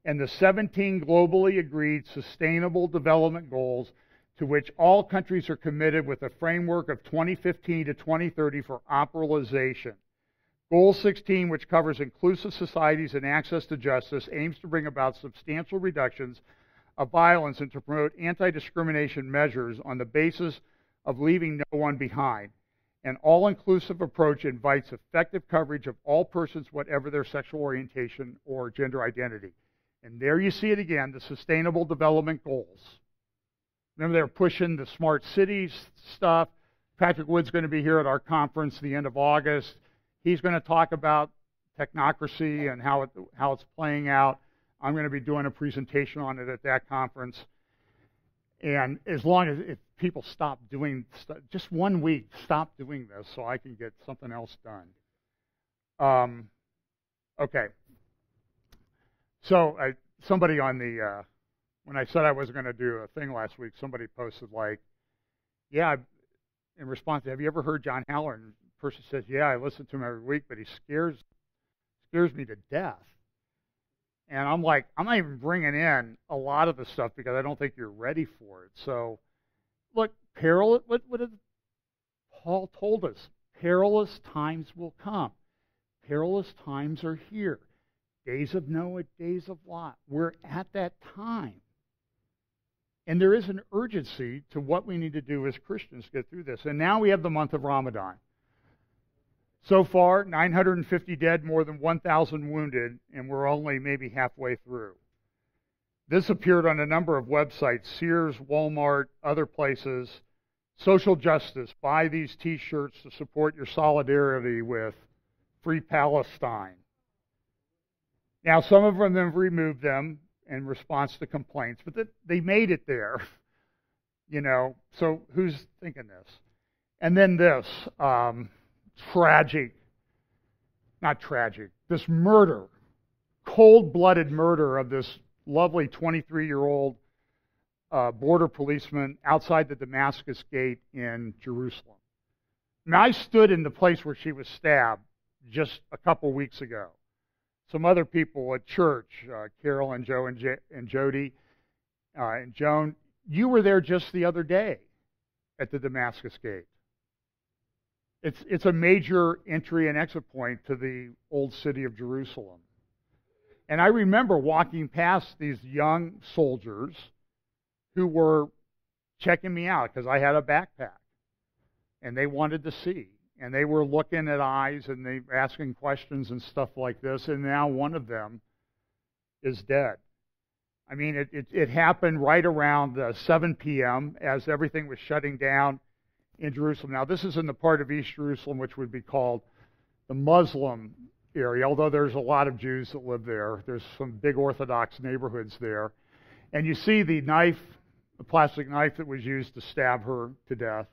in the 17 globally agreed Sustainable Development Goals to which all countries are committed with a framework of 2015 to 2030 for operationalization. Goal 16, which covers inclusive societies and access to justice, aims to bring about substantial reductions of violence and to promote anti-discrimination measures on the basis of leaving no one behind. An all-inclusive approach invites effective coverage of all persons, whatever their sexual orientation or gender identity. And there you see it again, the Sustainable Development Goals. Remember, they're pushing the smart cities stuff. Patrick Wood's going to be here at our conference the end of August. He's going to talk about technocracy and how it's playing out. I'm going to be doing a presentation on it at that conference. And as long as if people stop doing just 1 week, stop doing this so I can get something else done. Okay. So somebody on the when I said I wasn't going to do a thing last week, somebody posted like, "Yeah," in response to, "Have you ever heard John Haller?" And the person says, "Yeah, I listen to him every week, but he scares me to death." And I'm like, I'm not even bringing in a lot of the stuff because I don't think you're ready for it. So, look, what did Paul told us? Perilous times will come. Perilous times are here. Days of Noah, days of Lot. We're at that time. And there is an urgency to what we need to do as Christians to get through this. And now we have the month of Ramadan. So far, 950 dead, more than 1,000 wounded, and we're only maybe halfway through. This appeared on a number of websites, Sears, Walmart, other places. Social justice, buy these T-shirts to support your solidarity with Free Palestine. Now, some of them have removed them in response to complaints, but they made it there. So who's thinking this? And then this. This murder, cold-blooded murder of this lovely 23-year-old border policeman outside the Damascus Gate in Jerusalem. Now, I stood in the place where she was stabbed just a couple weeks ago. Some other people at church, Carol and Joe and Jody and Joan, you were there just the other day at the Damascus Gate. It's a major entry and exit point to the old city of Jerusalem. And I remember walking past these young soldiers who were checking me out because I had a backpack. And they wanted to see. And they were looking at eyes and they were asking questions and stuff like this. And now one of them is dead. I mean, it happened right around 7 p.m. as everything was shutting down in Jerusalem. Now, this is in the part of East Jerusalem which would be called the Muslim area, although there's a lot of Jews that live there. There's some big Orthodox neighborhoods there. And you see the knife, the plastic knife that was used to stab her to death.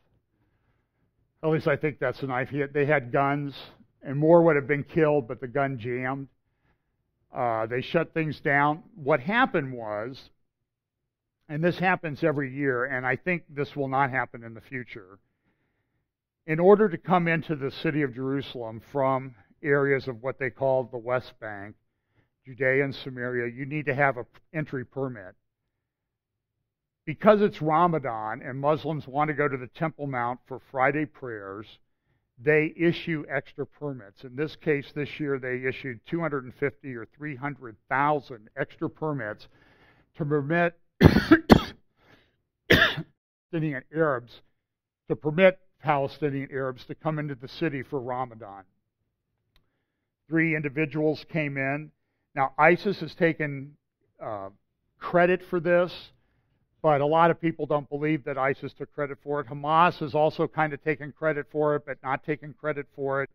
At least I think that's the knife. They had guns, and more would have been killed, but the gun jammed. They shut things down. What happened was, and this happens every year, and I think this will not happen in the future, in order to come into the city of Jerusalem from areas of what they call the West Bank, Judea and Samaria, you need to have an entry permit. Because it's Ramadan and Muslims want to go to the Temple Mount for Friday prayers, they issue extra permits. In this case, this year, they issued 250 or 300,000 extra permits to permit Palestinian Arabs to come into the city for Ramadan. 3 individuals came in. Now, ISIS has taken credit for this, but a lot of people don't believe that ISIS took credit for it. Hamas has also kind of taken credit for it, but not taken credit for it.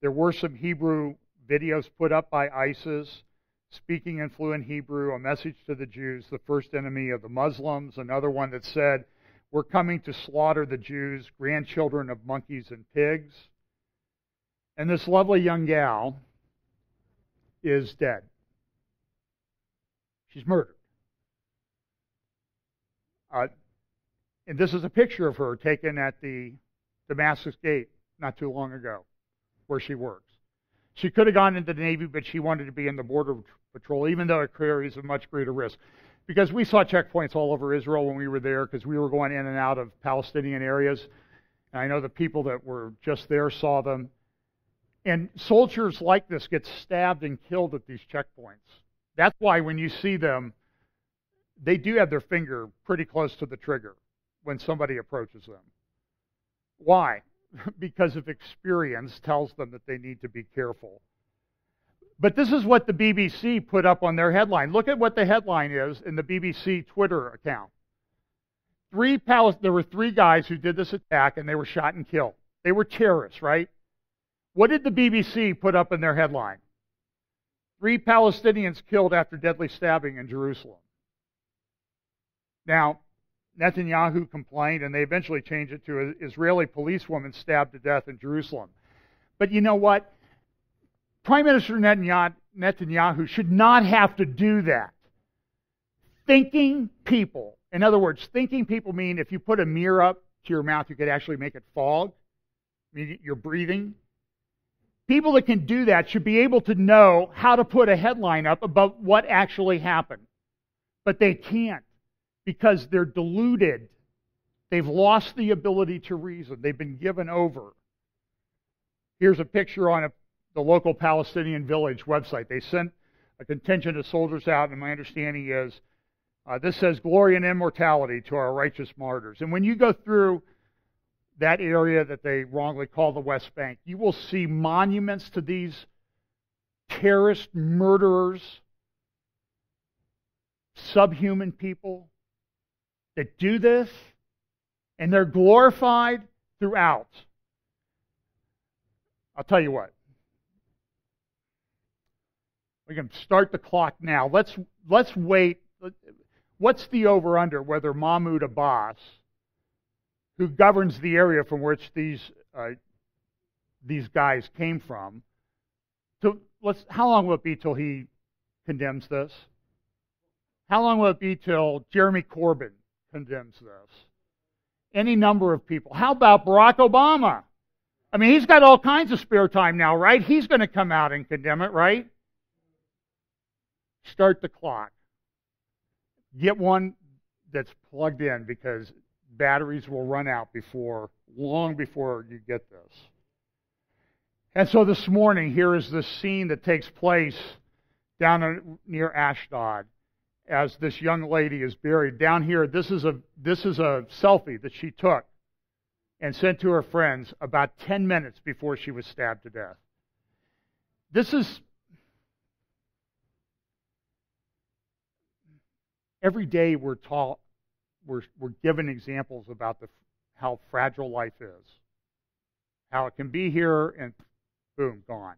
There were some Hebrew videos put up by ISIS, speaking in fluent Hebrew, a message to the Jews, the first enemy of the Muslims, another one that said, "We're coming to slaughter the Jews, grandchildren of monkeys and pigs." And this lovely young gal is dead. She's murdered. And this is a picture of her taken at the Damascus Gate not too long ago, where she works. She could have gone into the Navy, but she wanted to be in the Border Patrol, even though it carries a much greater risk. Because we saw checkpoints all over Israel when we were there, because we were going in and out of Palestinian areas. And I know the people that were just there saw them. And soldiers like this get stabbed and killed at these checkpoints. That's why when you see them, they do have their finger pretty close to the trigger when somebody approaches them. Why? Because of experience tells them that they need to be careful. But this is what the BBC put up on their headline. Look at what the headline is in the BBC Twitter account. There were 3 guys who did this attack, and they were shot and killed. They were terrorists, right? What did the BBC put up in their headline? 3 Palestinians killed after deadly stabbing in Jerusalem. Now, Netanyahu complained, and they eventually changed it to an Israeli policewoman stabbed to death in Jerusalem. But you know what? Prime Minister Netanyahu should not have to do that. Thinking people, in other words, thinking people mean if you put a mirror up to your mouth, you could actually make it fog. I mean, you're breathing. People that can do that should be able to know how to put a headline up about what actually happened. But they can't, because they're deluded. They've lost the ability to reason. They've been given over. Here's a picture on the local Palestinian village website. They sent a contingent of soldiers out, and my understanding is this says, "Glory and immortality to our righteous martyrs." And when you go through that area that they wrongly call the West Bank, you will see monuments to these terrorist murderers, subhuman people that do this, and they're glorified throughout. I'll tell you what. We can start the clock now. Let's wait. What's the over-under whether Mahmoud Abbas, who governs the area from which these guys came from, how long will it be till he condemns this? How long will it be till Jeremy Corbyn condemns this? Any number of people. How about Barack Obama? I mean, he's got all kinds of spare time now, right? He's going to come out and condemn it, right? Start the clock. Get one that's plugged in, because batteries will run out long before you get this. And so this morning, here is this scene that takes place down near Ashdod as this young lady is buried. Down here, this is a selfie that she took and sent to her friends about 10 minutes before she was stabbed to death. Every day we're taught, we're given examples about how fragile life is, how it can be here and boom, gone.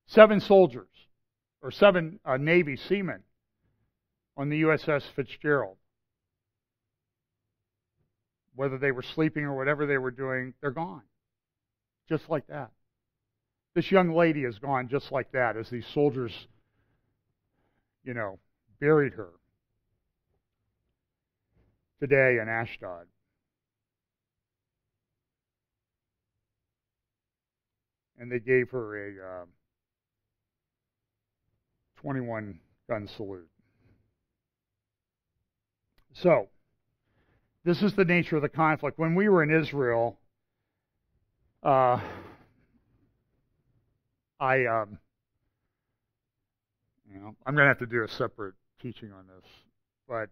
7 soldiers, or 7 Navy seamen on the USS Fitzgerald. Whether they were sleeping or whatever they were doing, they're gone. Just like that. This young lady is gone just like that as these soldiers, buried her today in Ashdod. And they gave her a 21-gun salute. So, this is the nature of the conflict. When we were in Israel, I'm going to have to do a separate teaching on this, but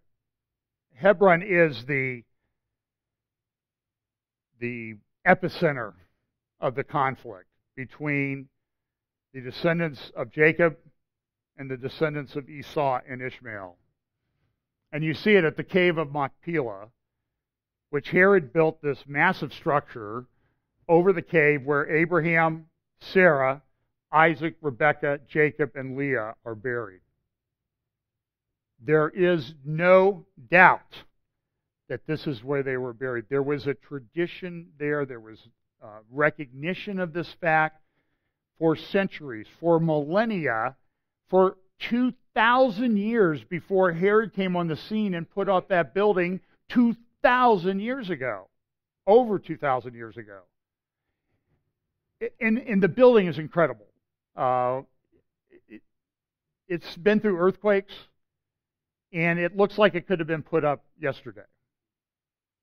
Hebron is the epicenter of the conflict between the descendants of Jacob and the descendants of Esau and Ishmael. And you see it at the cave of Machpelah, which Herod built this massive structure over the cave where Abraham, Sarah, Isaac, Rebekah, Jacob, and Leah are buried. There is no doubt that this is where they were buried. There was a tradition there. There was recognition of this fact for centuries, for millennia, for 2,000 years before Herod came on the scene and put up that building 2,000 years ago. Over 2,000 years ago. And the building is incredible. It's been through earthquakes, and it looks like it could have been put up yesterday.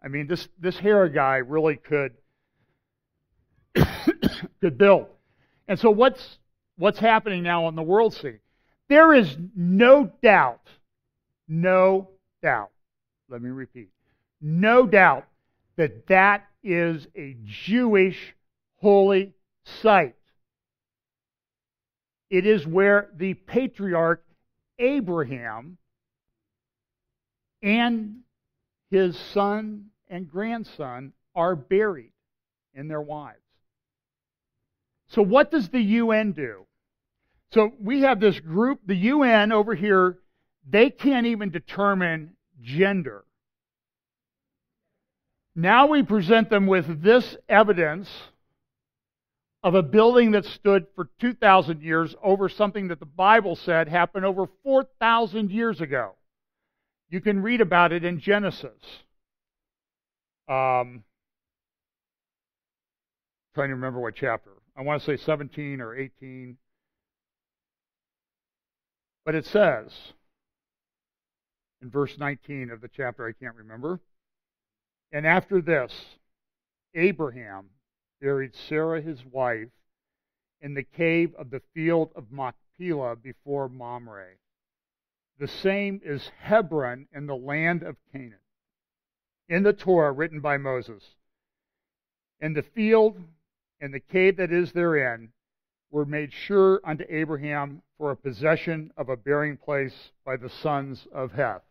I mean, this Herod guy really could build. And so what's happening now on the world scene? There is no doubt, let me repeat, no doubt that is a Jewish holy site. It is where the patriarch Abraham and his son and grandson are buried and their wives. So what does the UN do? So we have this group, the UN over here, they can't even determine gender. Now we present them with this evidence of a building that stood for 2,000 years over something that the Bible said happened over 4,000 years ago. You can read about it in Genesis. Trying to remember what chapter. I want to say 17 or 18. But it says in verse 19 of the chapter, I can't remember. And after this, Abraham buried Sarah his wife in the cave of the field of Machpelah before Mamre. The same is Hebron in the land of Canaan. In the Torah written by Moses. And the field and the cave that is therein were made sure unto Abraham for a possession of a burying place by the sons of Heth.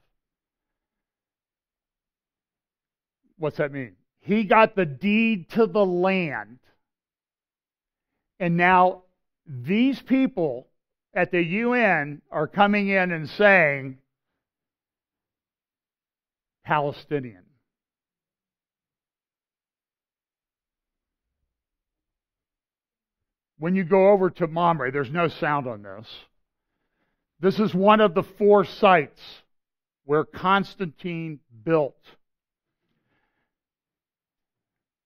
What's that mean? He got the deed to the land. And now these people at the UN are coming in and saying, Palestinian. When you go over to Mamre, there's no sound on this. This is one of the 4 sites where Constantine built.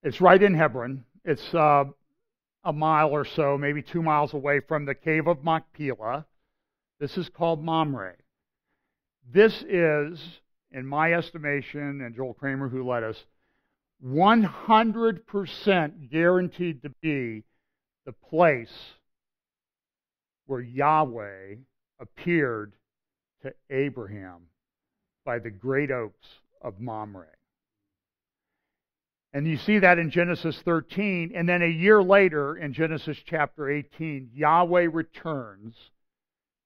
It's right in Hebron. It's a mile or so, maybe 2 miles away from the cave of Machpelah. This is called Mamre. This is, in my estimation, and Joel Kramer who led us, 100% guaranteed to be the place where Yahweh appeared to Abraham by the great oaks of Mamre. And you see that in Genesis 13, and then a year later in Genesis chapter 18, Yahweh returns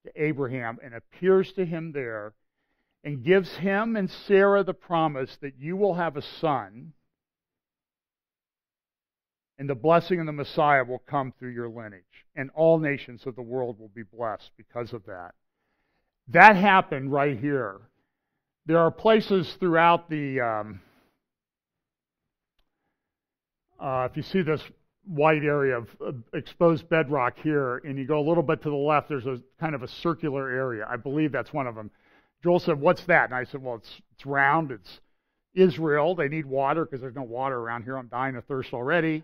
to Abraham and appears to him there and gives him and Sarah the promise that you will have a son, and the blessing of the Messiah will come through your lineage, and all nations of the world will be blessed because of that. That happened right here. There are places throughout the, if you see this white area of exposed bedrock here, and you go a little bit to the left, there's a kind of a circular area. I believe that's one of them. Joel said, what's that? And I said, well, it's round. It's Israel. They need water because there's no water around here. I'm dying of thirst already.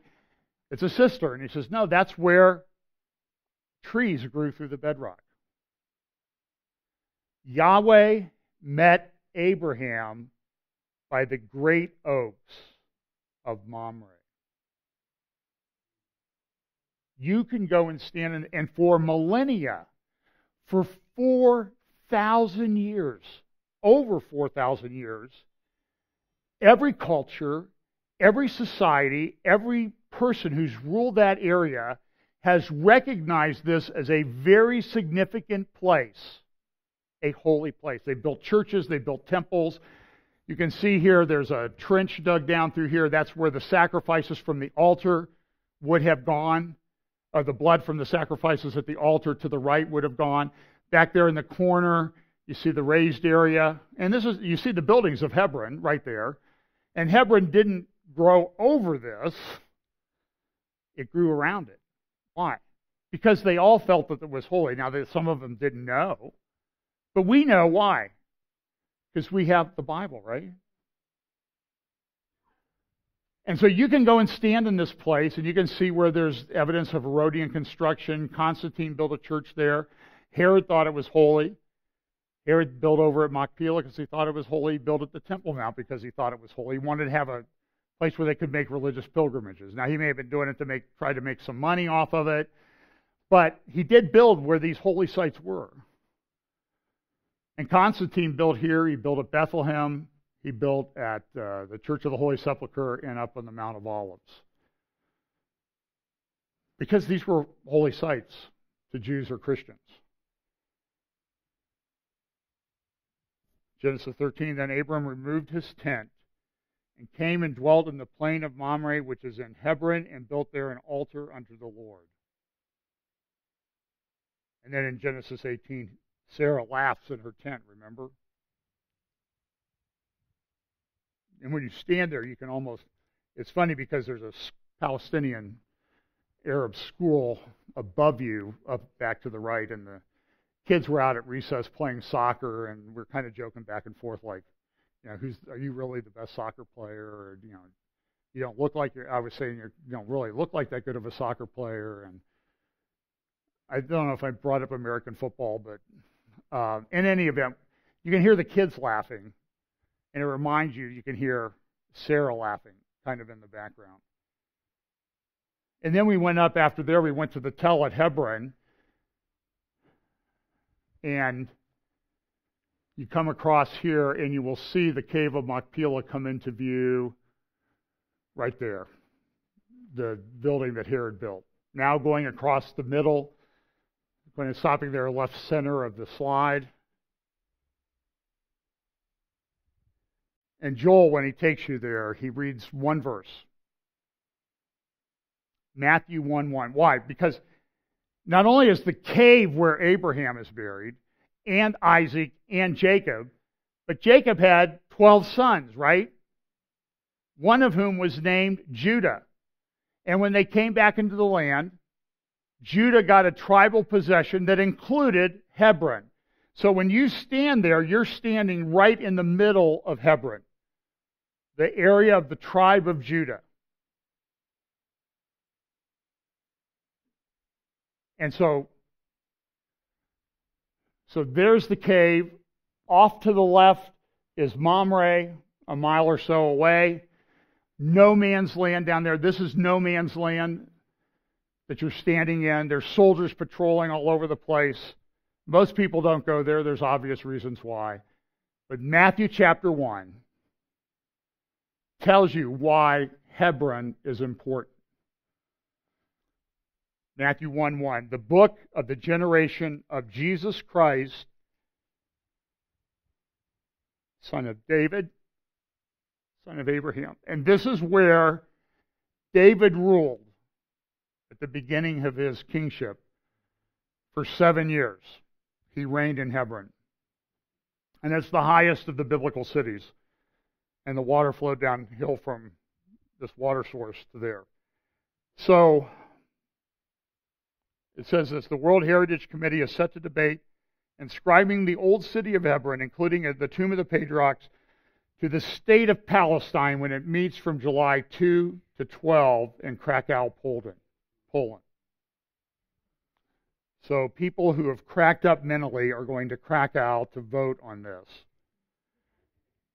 It's a cistern. He says, no, that's where trees grew through the bedrock. Yahweh met Abraham by the great oaks of Mamre. You can go and stand in, and for millennia, for 4,000 years, over 4,000 years, every culture, every society, every person who's ruled that area has recognized this as a very significant place, a holy place. They built churches, they built temples. You can see here there's a trench dug down through here. That's where the sacrifices from the altar would have gone, or the blood from the sacrifices at the altar to the right would have gone. Back there in the corner, you see the raised area. And this is, you see the buildings of Hebron right there. And Hebron didn't grow over this. It grew around it. Why? Because they all felt that it was holy. Now, some of them didn't know. But we know why. Because we have the Bible, right? And so you can go and stand in this place, and you can see where there's evidence of Herodian construction. Constantine built a church there. Herod thought it was holy. Herod built over at Machpelah because he thought it was holy. He built at the Temple Mount because he thought it was holy. He wanted to have a place where they could make religious pilgrimages. Now, he may have been doing it to try to make some money off of it, but he did build where these holy sites were. And Constantine built here. He built at Bethlehem. He built at the Church of the Holy Sepulchre and up on the Mount of Olives. Because these were holy sites to Jews or Christians. Genesis 13, then Abram removed his tent and came and dwelt in the plain of Mamre, which is in Hebron, and built there an altar unto the Lord. And then in Genesis 18, Sarah laughs in her tent, remember? And when you stand there, you can almost, it's funny because there's a Palestinian Arab school above you, up back to the right, and the kids were out at recess playing soccer, and we're kind of joking back and forth like, are you really the best soccer player? Or, you don't look like I was saying you don't really look like that good of a soccer player. And I don't know if I brought up American football, but in any event, you can hear the kids laughing. And it reminds you can hear Sarah laughing kind of in the background. And then we went up after there, we went to the Tell at Hebron. And you come across here and you will see the cave of Machpelah come into view right there. The building that Herod built. Now going across the middle, going and stopping there left center of the slide. And Joel, when he takes you there, he reads one verse. Matthew 1:1. Why? Because not only is the cave where Abraham is buried, and Isaac, and Jacob, but Jacob had 12 sons, right? One of whom was named Judah. And when they came back into the land, Judah got a tribal possession that included Hebron. So when you stand there, you're standing right in the middle of Hebron, the area of the tribe of Judah. And so there's the cave. Off to the left is Mamre, a mile or so away. No man's land down there. This is no man's land that you're standing in. There's soldiers patrolling all over the place. Most people don't go there. There's obvious reasons why. But Matthew chapter 1 tells you why Hebron is important. Matthew 1:1, the book of the generation of Jesus Christ, son of David, son of Abraham. And this is where David ruled at the beginning of his kingship for 7 years. He reigned in Hebron. And it's the highest of the biblical cities. And the water flowed downhill from this water source to there. So it says this, the World Heritage Committee is set to debate inscribing the old city of Hebron, including the tomb of the patriarchs, to the state of Palestine when it meets from July 2 to 12 in Krakow, Poland. So people who have cracked up mentally are going to Krakow to vote on this.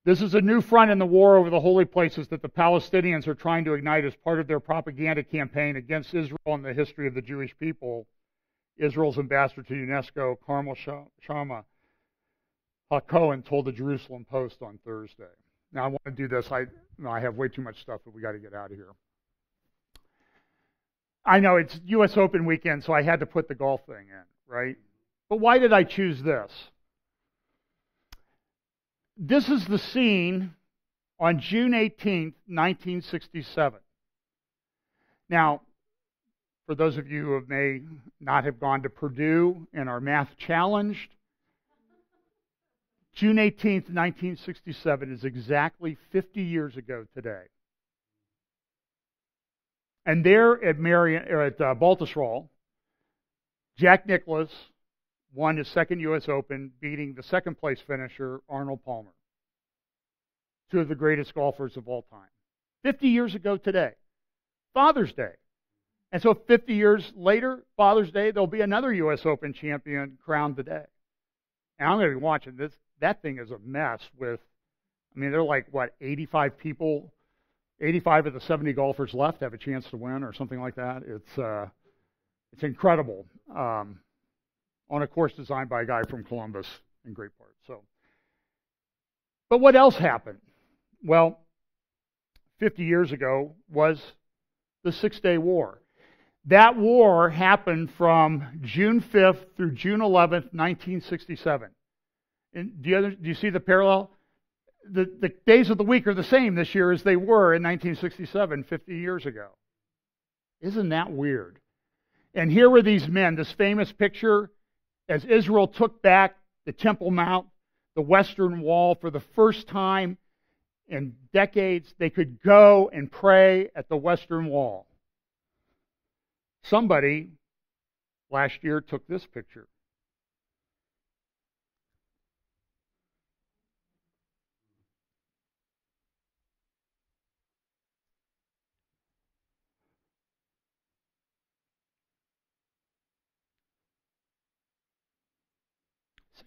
This is a new front in the war over the holy places that the Palestinians are trying to ignite as part of their propaganda campaign against Israel and the history of the Jewish people. Israel's ambassador to UNESCO, Carmel Shama HaKohen, told the Jerusalem Post on Thursday. Now, I want to do this. I have way too much stuff, but we got to get out of here. I know it's U.S. Open weekend, so I had to put the golf thing in, right? But why did I choose this? This is the scene on June 18th, 1967. Now, for those of you who may not have gone to Purdue and are math challenged, June 18th, 1967 is exactly 50 years ago today. And there at Baltusrol, Jack Nicklaus, won his second U.S. Open, beating the second place finisher, Arnold Palmer. Two of the greatest golfers of all time. 50 years ago today, Father's Day. And so 50 years later, Father's Day, there'll be another U.S. Open champion crowned today. And I'm going to be watching this. That thing is a mess with, they're like, 85 people, 85 of the 70 golfers left have a chance to win or something like that. It's incredible. On a course designed by a guy from Columbus in great part. But what else happened? Well, 50 years ago was the Six-Day War. That war happened from June 5th through June 11th, 1967. And do you see the parallel? The days of the week are the same this year as they were in 1967, 50 years ago. Isn't that weird? And here were these men, this famous picture, as Israel took back the Temple Mount, the Western Wall, for the first time in decades, they could go and pray at the Western Wall. Somebody last year took this picture.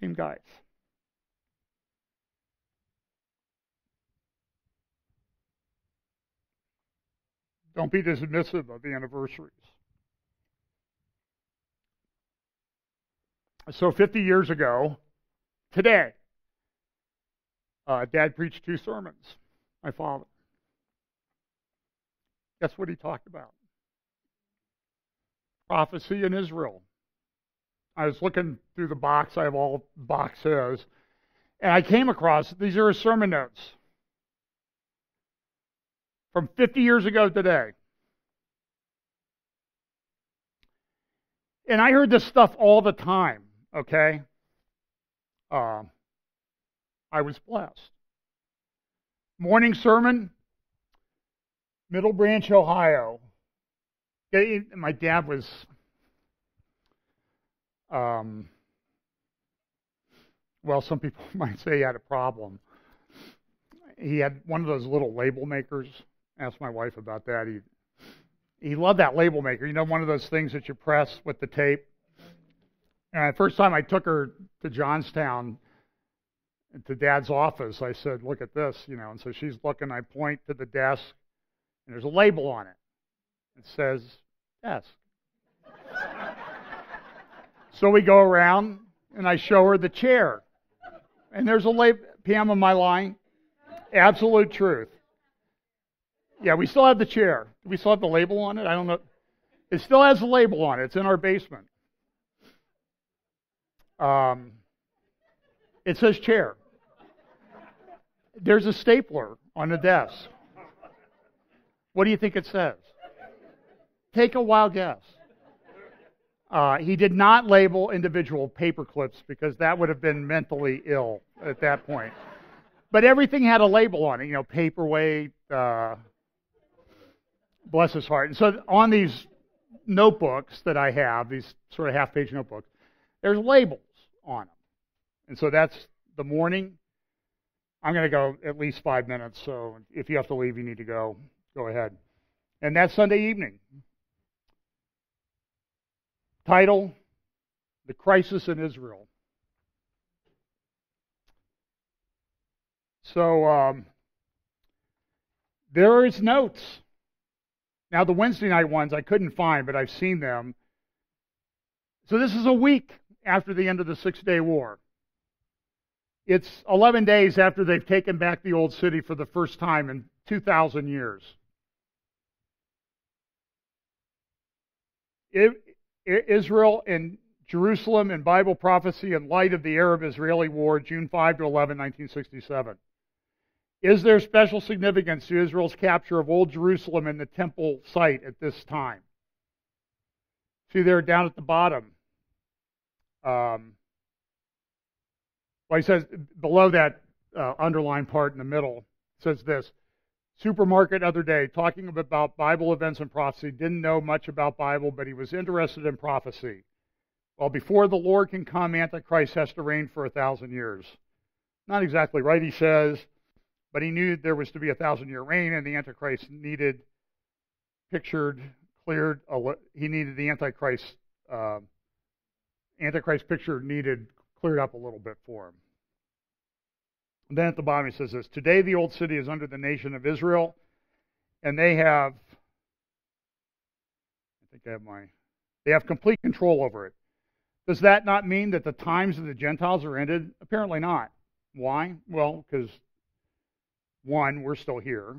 Same guys. Don't be dismissive of the anniversaries. So 50 years ago, today, Dad preached 2 sermons, my father. Guess what he talked about? Prophecy in Israel. I was looking through the box. I have all the boxes. And I came across, these are his sermon notes from 50 years ago today. And I heard this stuff all the time, okay? I was blessed. Morning sermon, Middle Branch, Ohio. My dad was... well, some people might say he had a problem. He had one of those little label makers. Asked my wife about that. He loved that label maker. You know, one of those things that you press with the tape. And the first time I took her to Johnstown, to Dad's office, I said, "Look at this," And so she's looking. I point to the desk, and there's a label on it. It says desk. So we go around, and I show her the chair. And there's a label. Pam, am I lying? Absolute truth. Yeah, we still have the chair. Do we still have the label on it? I don't know. It still has the label on it. It's in our basement. It says chair. There's a stapler on the desk. What do you think it says? Take a wild guess. He did not label individual paper clips because that would have been mentally ill at that point. But everything had a label on it, paperweight, bless his heart. And so on these notebooks that I have, these sort of half-page notebooks, there's labels on them. And so that's the morning. I'm going to go at least 5 minutes, so if you have to leave, you need to go ahead. And that's Sunday evening. Title, The Crisis in Israel. So there is notes. Now the Wednesday night ones I couldn't find, but I've seen them. So this is a week after the end of the Six-Day War. It's 11 days after they've taken back the old city for the first time in 2,000 years. Israel and Jerusalem in Bible prophecy in light of the Arab-Israeli War, June 5 to 11, 1967. Is there special significance to Israel's capture of Old Jerusalem and the temple site at this time? See there down at the bottom. Well, he says below that underlined part in the middle, it says this. Supermarket other day, talking about Bible events and prophecy, didn't know much about Bible, but he was interested in prophecy. Well, before the Lord can come, Antichrist has to reign for 1,000 years. Not exactly right, he says, but he knew there was to be a 1,000-year reign, and the Antichrist needed cleared. He needed the Antichrist picture needed cleared up a little bit for him. And then at the bottom he says this: today the old city is under the nation of Israel, and they have complete control over it. Does that not mean that the times of the Gentiles are ended? Apparently not. Why? Well, because one, we're still here.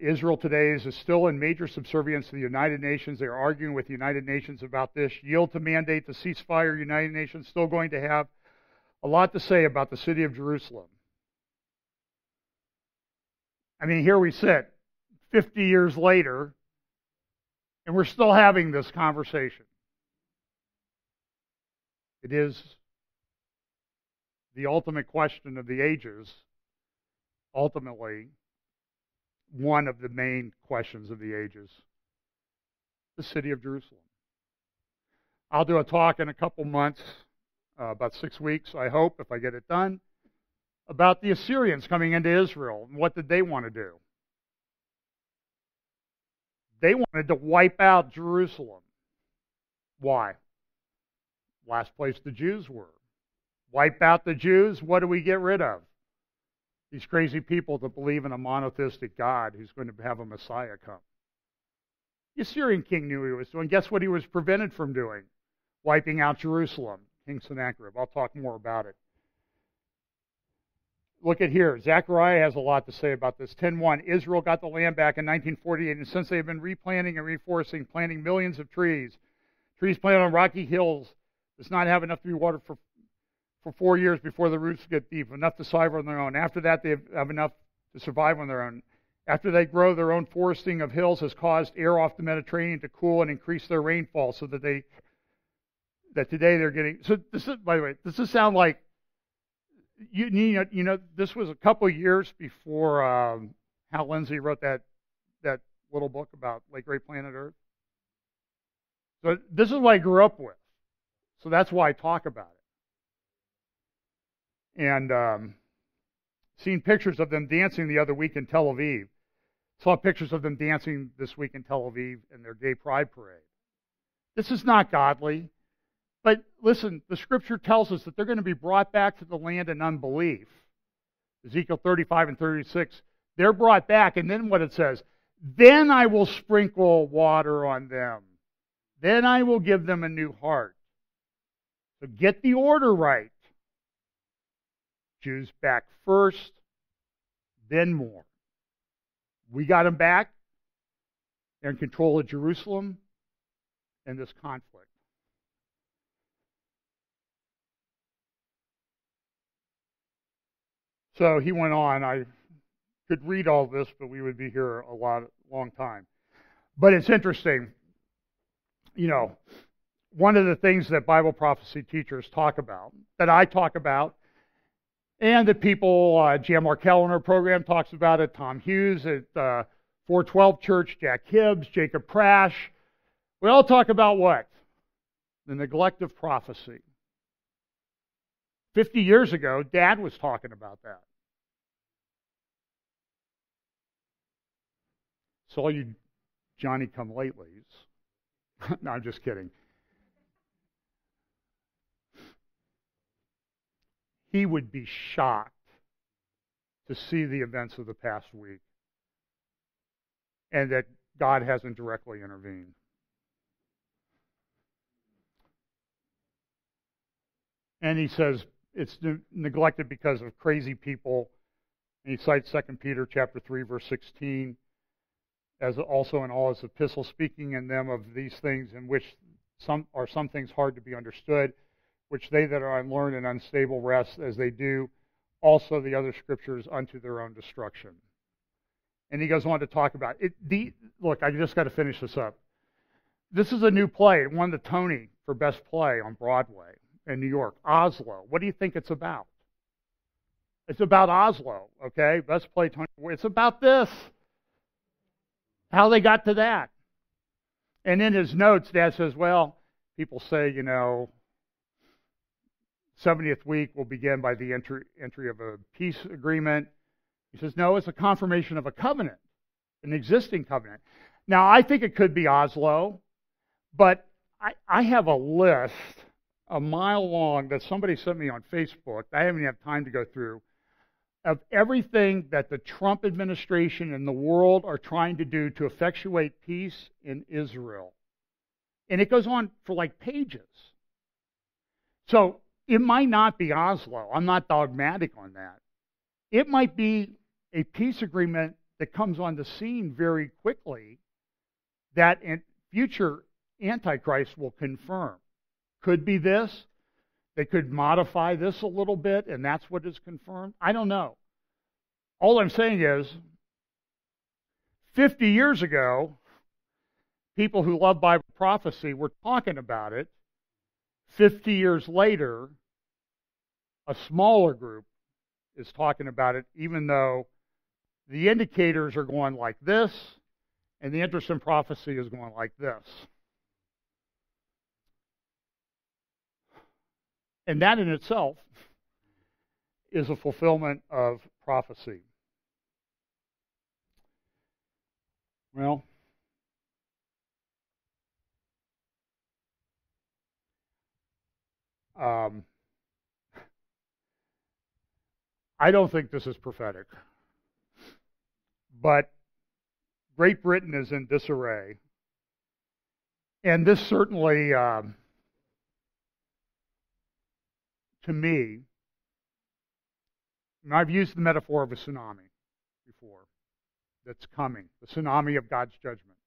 Israel today is still in major subservience to the United Nations. They are arguing with the United Nations about this. Yield to mandate the ceasefire. United Nations still going to have a lot to say about the city of Jerusalem. I mean, here we sit 50 years later, and we're still having this conversation. It is the ultimate question of the ages, ultimately one of the main questions of the ages, the city of Jerusalem. I'll do a talk in a couple months, about 6 weeks, I hope, if I get it done, about the Assyrians coming into Israel. And what did they want to do? They wanted to wipe out Jerusalem. Why? Last place the Jews were. Wipe out the Jews, what do we get rid of? These crazy people that believe in a monotheistic God who's going to have a Messiah come. The Assyrian king knew what he was doing. Guess what he was prevented from doing? Wiping out Jerusalem. King Sennacherib. I'll talk more about it. Look at here. Zechariah has a lot to say about this. 10:1. Israel got the land back in 1948, and since they have been replanting and reforesting, planting millions of trees. Trees planted on rocky hills does not have enough to be watered for 4 years before the roots get deep, enough to survive on their own. After that, they have enough to survive on their own. After they grow, their own foresting of hills has caused air off the Mediterranean to cool and increase their rainfall, so that today they're getting. So this is, by the way, does this sound like you know? This was a couple of years before Hal Lindsey wrote that little book about Like Great Planet Earth. So this is what I grew up with. So that's why I talk about it. And seen pictures of them dancing the other week in Tel Aviv. Saw pictures of them dancing this week in Tel Aviv in their gay pride parade. This is not godly. But listen, the scripture tells us that they're going to be brought back to the land in unbelief. Ezekiel 35 and 36. They're brought back, and then what it says, then I will sprinkle water on them. Then I will give them a new heart. So get the order right. Jews back first, then more. We got them back. They're in control of Jerusalem and this conflict. So he went on. I could read all this, but we would be here a long time. But it's interesting. You know, one of the things that Bible prophecy teachers talk about, that I talk about, and that people, Jan Markell in our program talks about it, Tom Hughes at 412 Church, Jack Hibbs, Jacob Prasch, we all talk about what? The neglect of prophecy. 50 years ago, Dad was talking about that. So all you Johnny-come-latelys. No, I'm just kidding. He would be shocked to see the events of the past week and that God hasn't directly intervened. And he says it's neglected because of crazy people. And he cites 2 Peter chapter 3, verse 16, as also in all his epistles, speaking in them of these things in which some things hard to be understood, which they that are unlearned and unstable wrest as they do also the other scriptures unto their own destruction. And he goes on to talk about it. Look, I just got to finish this up. This is a new play. It won the Tony for Best Play on Broadway in New York. Oslo. What do you think it's about? It's about Oslo, okay? Best Play Tony. It's about this. How they got to that. And in his notes, Dad says, well, people say, 70th week will begin by the entry of a peace agreement. He says, no, it's a confirmation of a covenant, an existing covenant. Now, I think it could be Oslo, but I have a list a mile long that somebody sent me on Facebook. I haven't even had time to go through, of everything that the Trump administration and the world are trying to do to effectuate peace in Israel. And it goes on for like pages. So it might not be Oslo. I'm not dogmatic on that. It might be a peace agreement that comes on the scene very quickly that in future Antichrist will confirm. Could be this. They could modify this a little bit, and that's what is confirmed. I don't know. All I'm saying is, 50 years ago, people who love Bible prophecy were talking about it. 50 years later, a smaller group is talking about it, even though the indicators are going like this, and the interest in prophecy is going like this. And that in itself is a fulfillment of prophecy. Well, I don't think this is prophetic. But Great Britain is in disarray. And this certainly, to me, and I've used the metaphor of a tsunami before that's coming, the tsunami of God's judgment.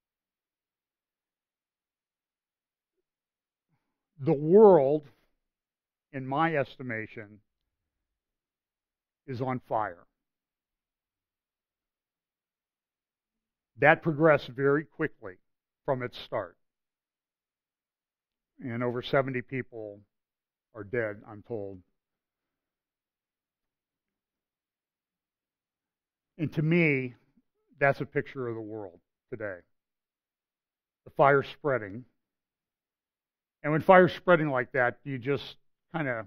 The world, in my estimation, is on fire. That progressed very quickly from its start. And over 70 people are dead, I'm told. And to me, that's a picture of the world today. The fire's spreading. And when fire's spreading like that, you just kind of,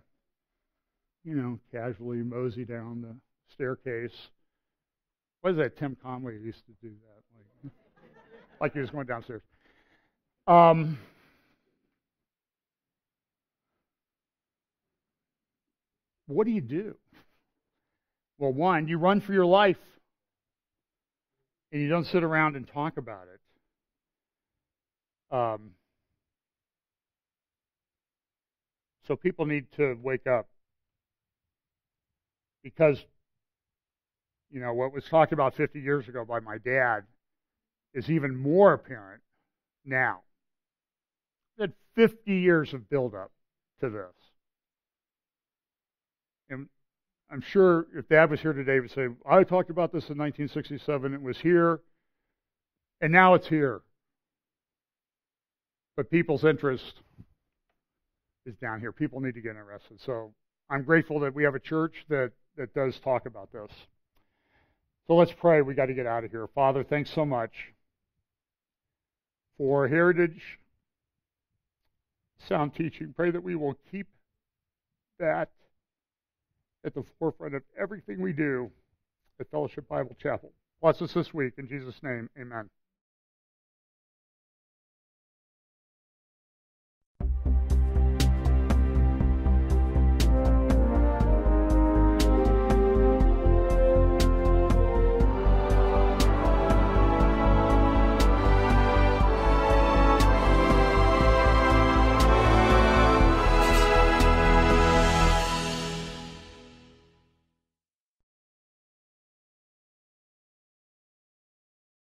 casually mosey down the staircase. What is that? Tim Conway used to do that, like he was going downstairs. What do? Well, one, you run for your life, and you don't sit around and talk about it. So people need to wake up, because what was talked about 50 years ago by my dad is even more apparent now. We had 50 years of buildup to this. And I'm sure if Dad was here today, he would say, I talked about this in 1967, it was here, and now it's here. But people's interest is down here. People need to get interested. So I'm grateful that we have a church that does talk about this. So let's pray. We got to get out of here. Father, thanks so much for Heritage sound teaching. Pray that we will keep that at the forefront of everything we do at Fellowship Bible Chapel. Bless us this week. In Jesus' name, amen.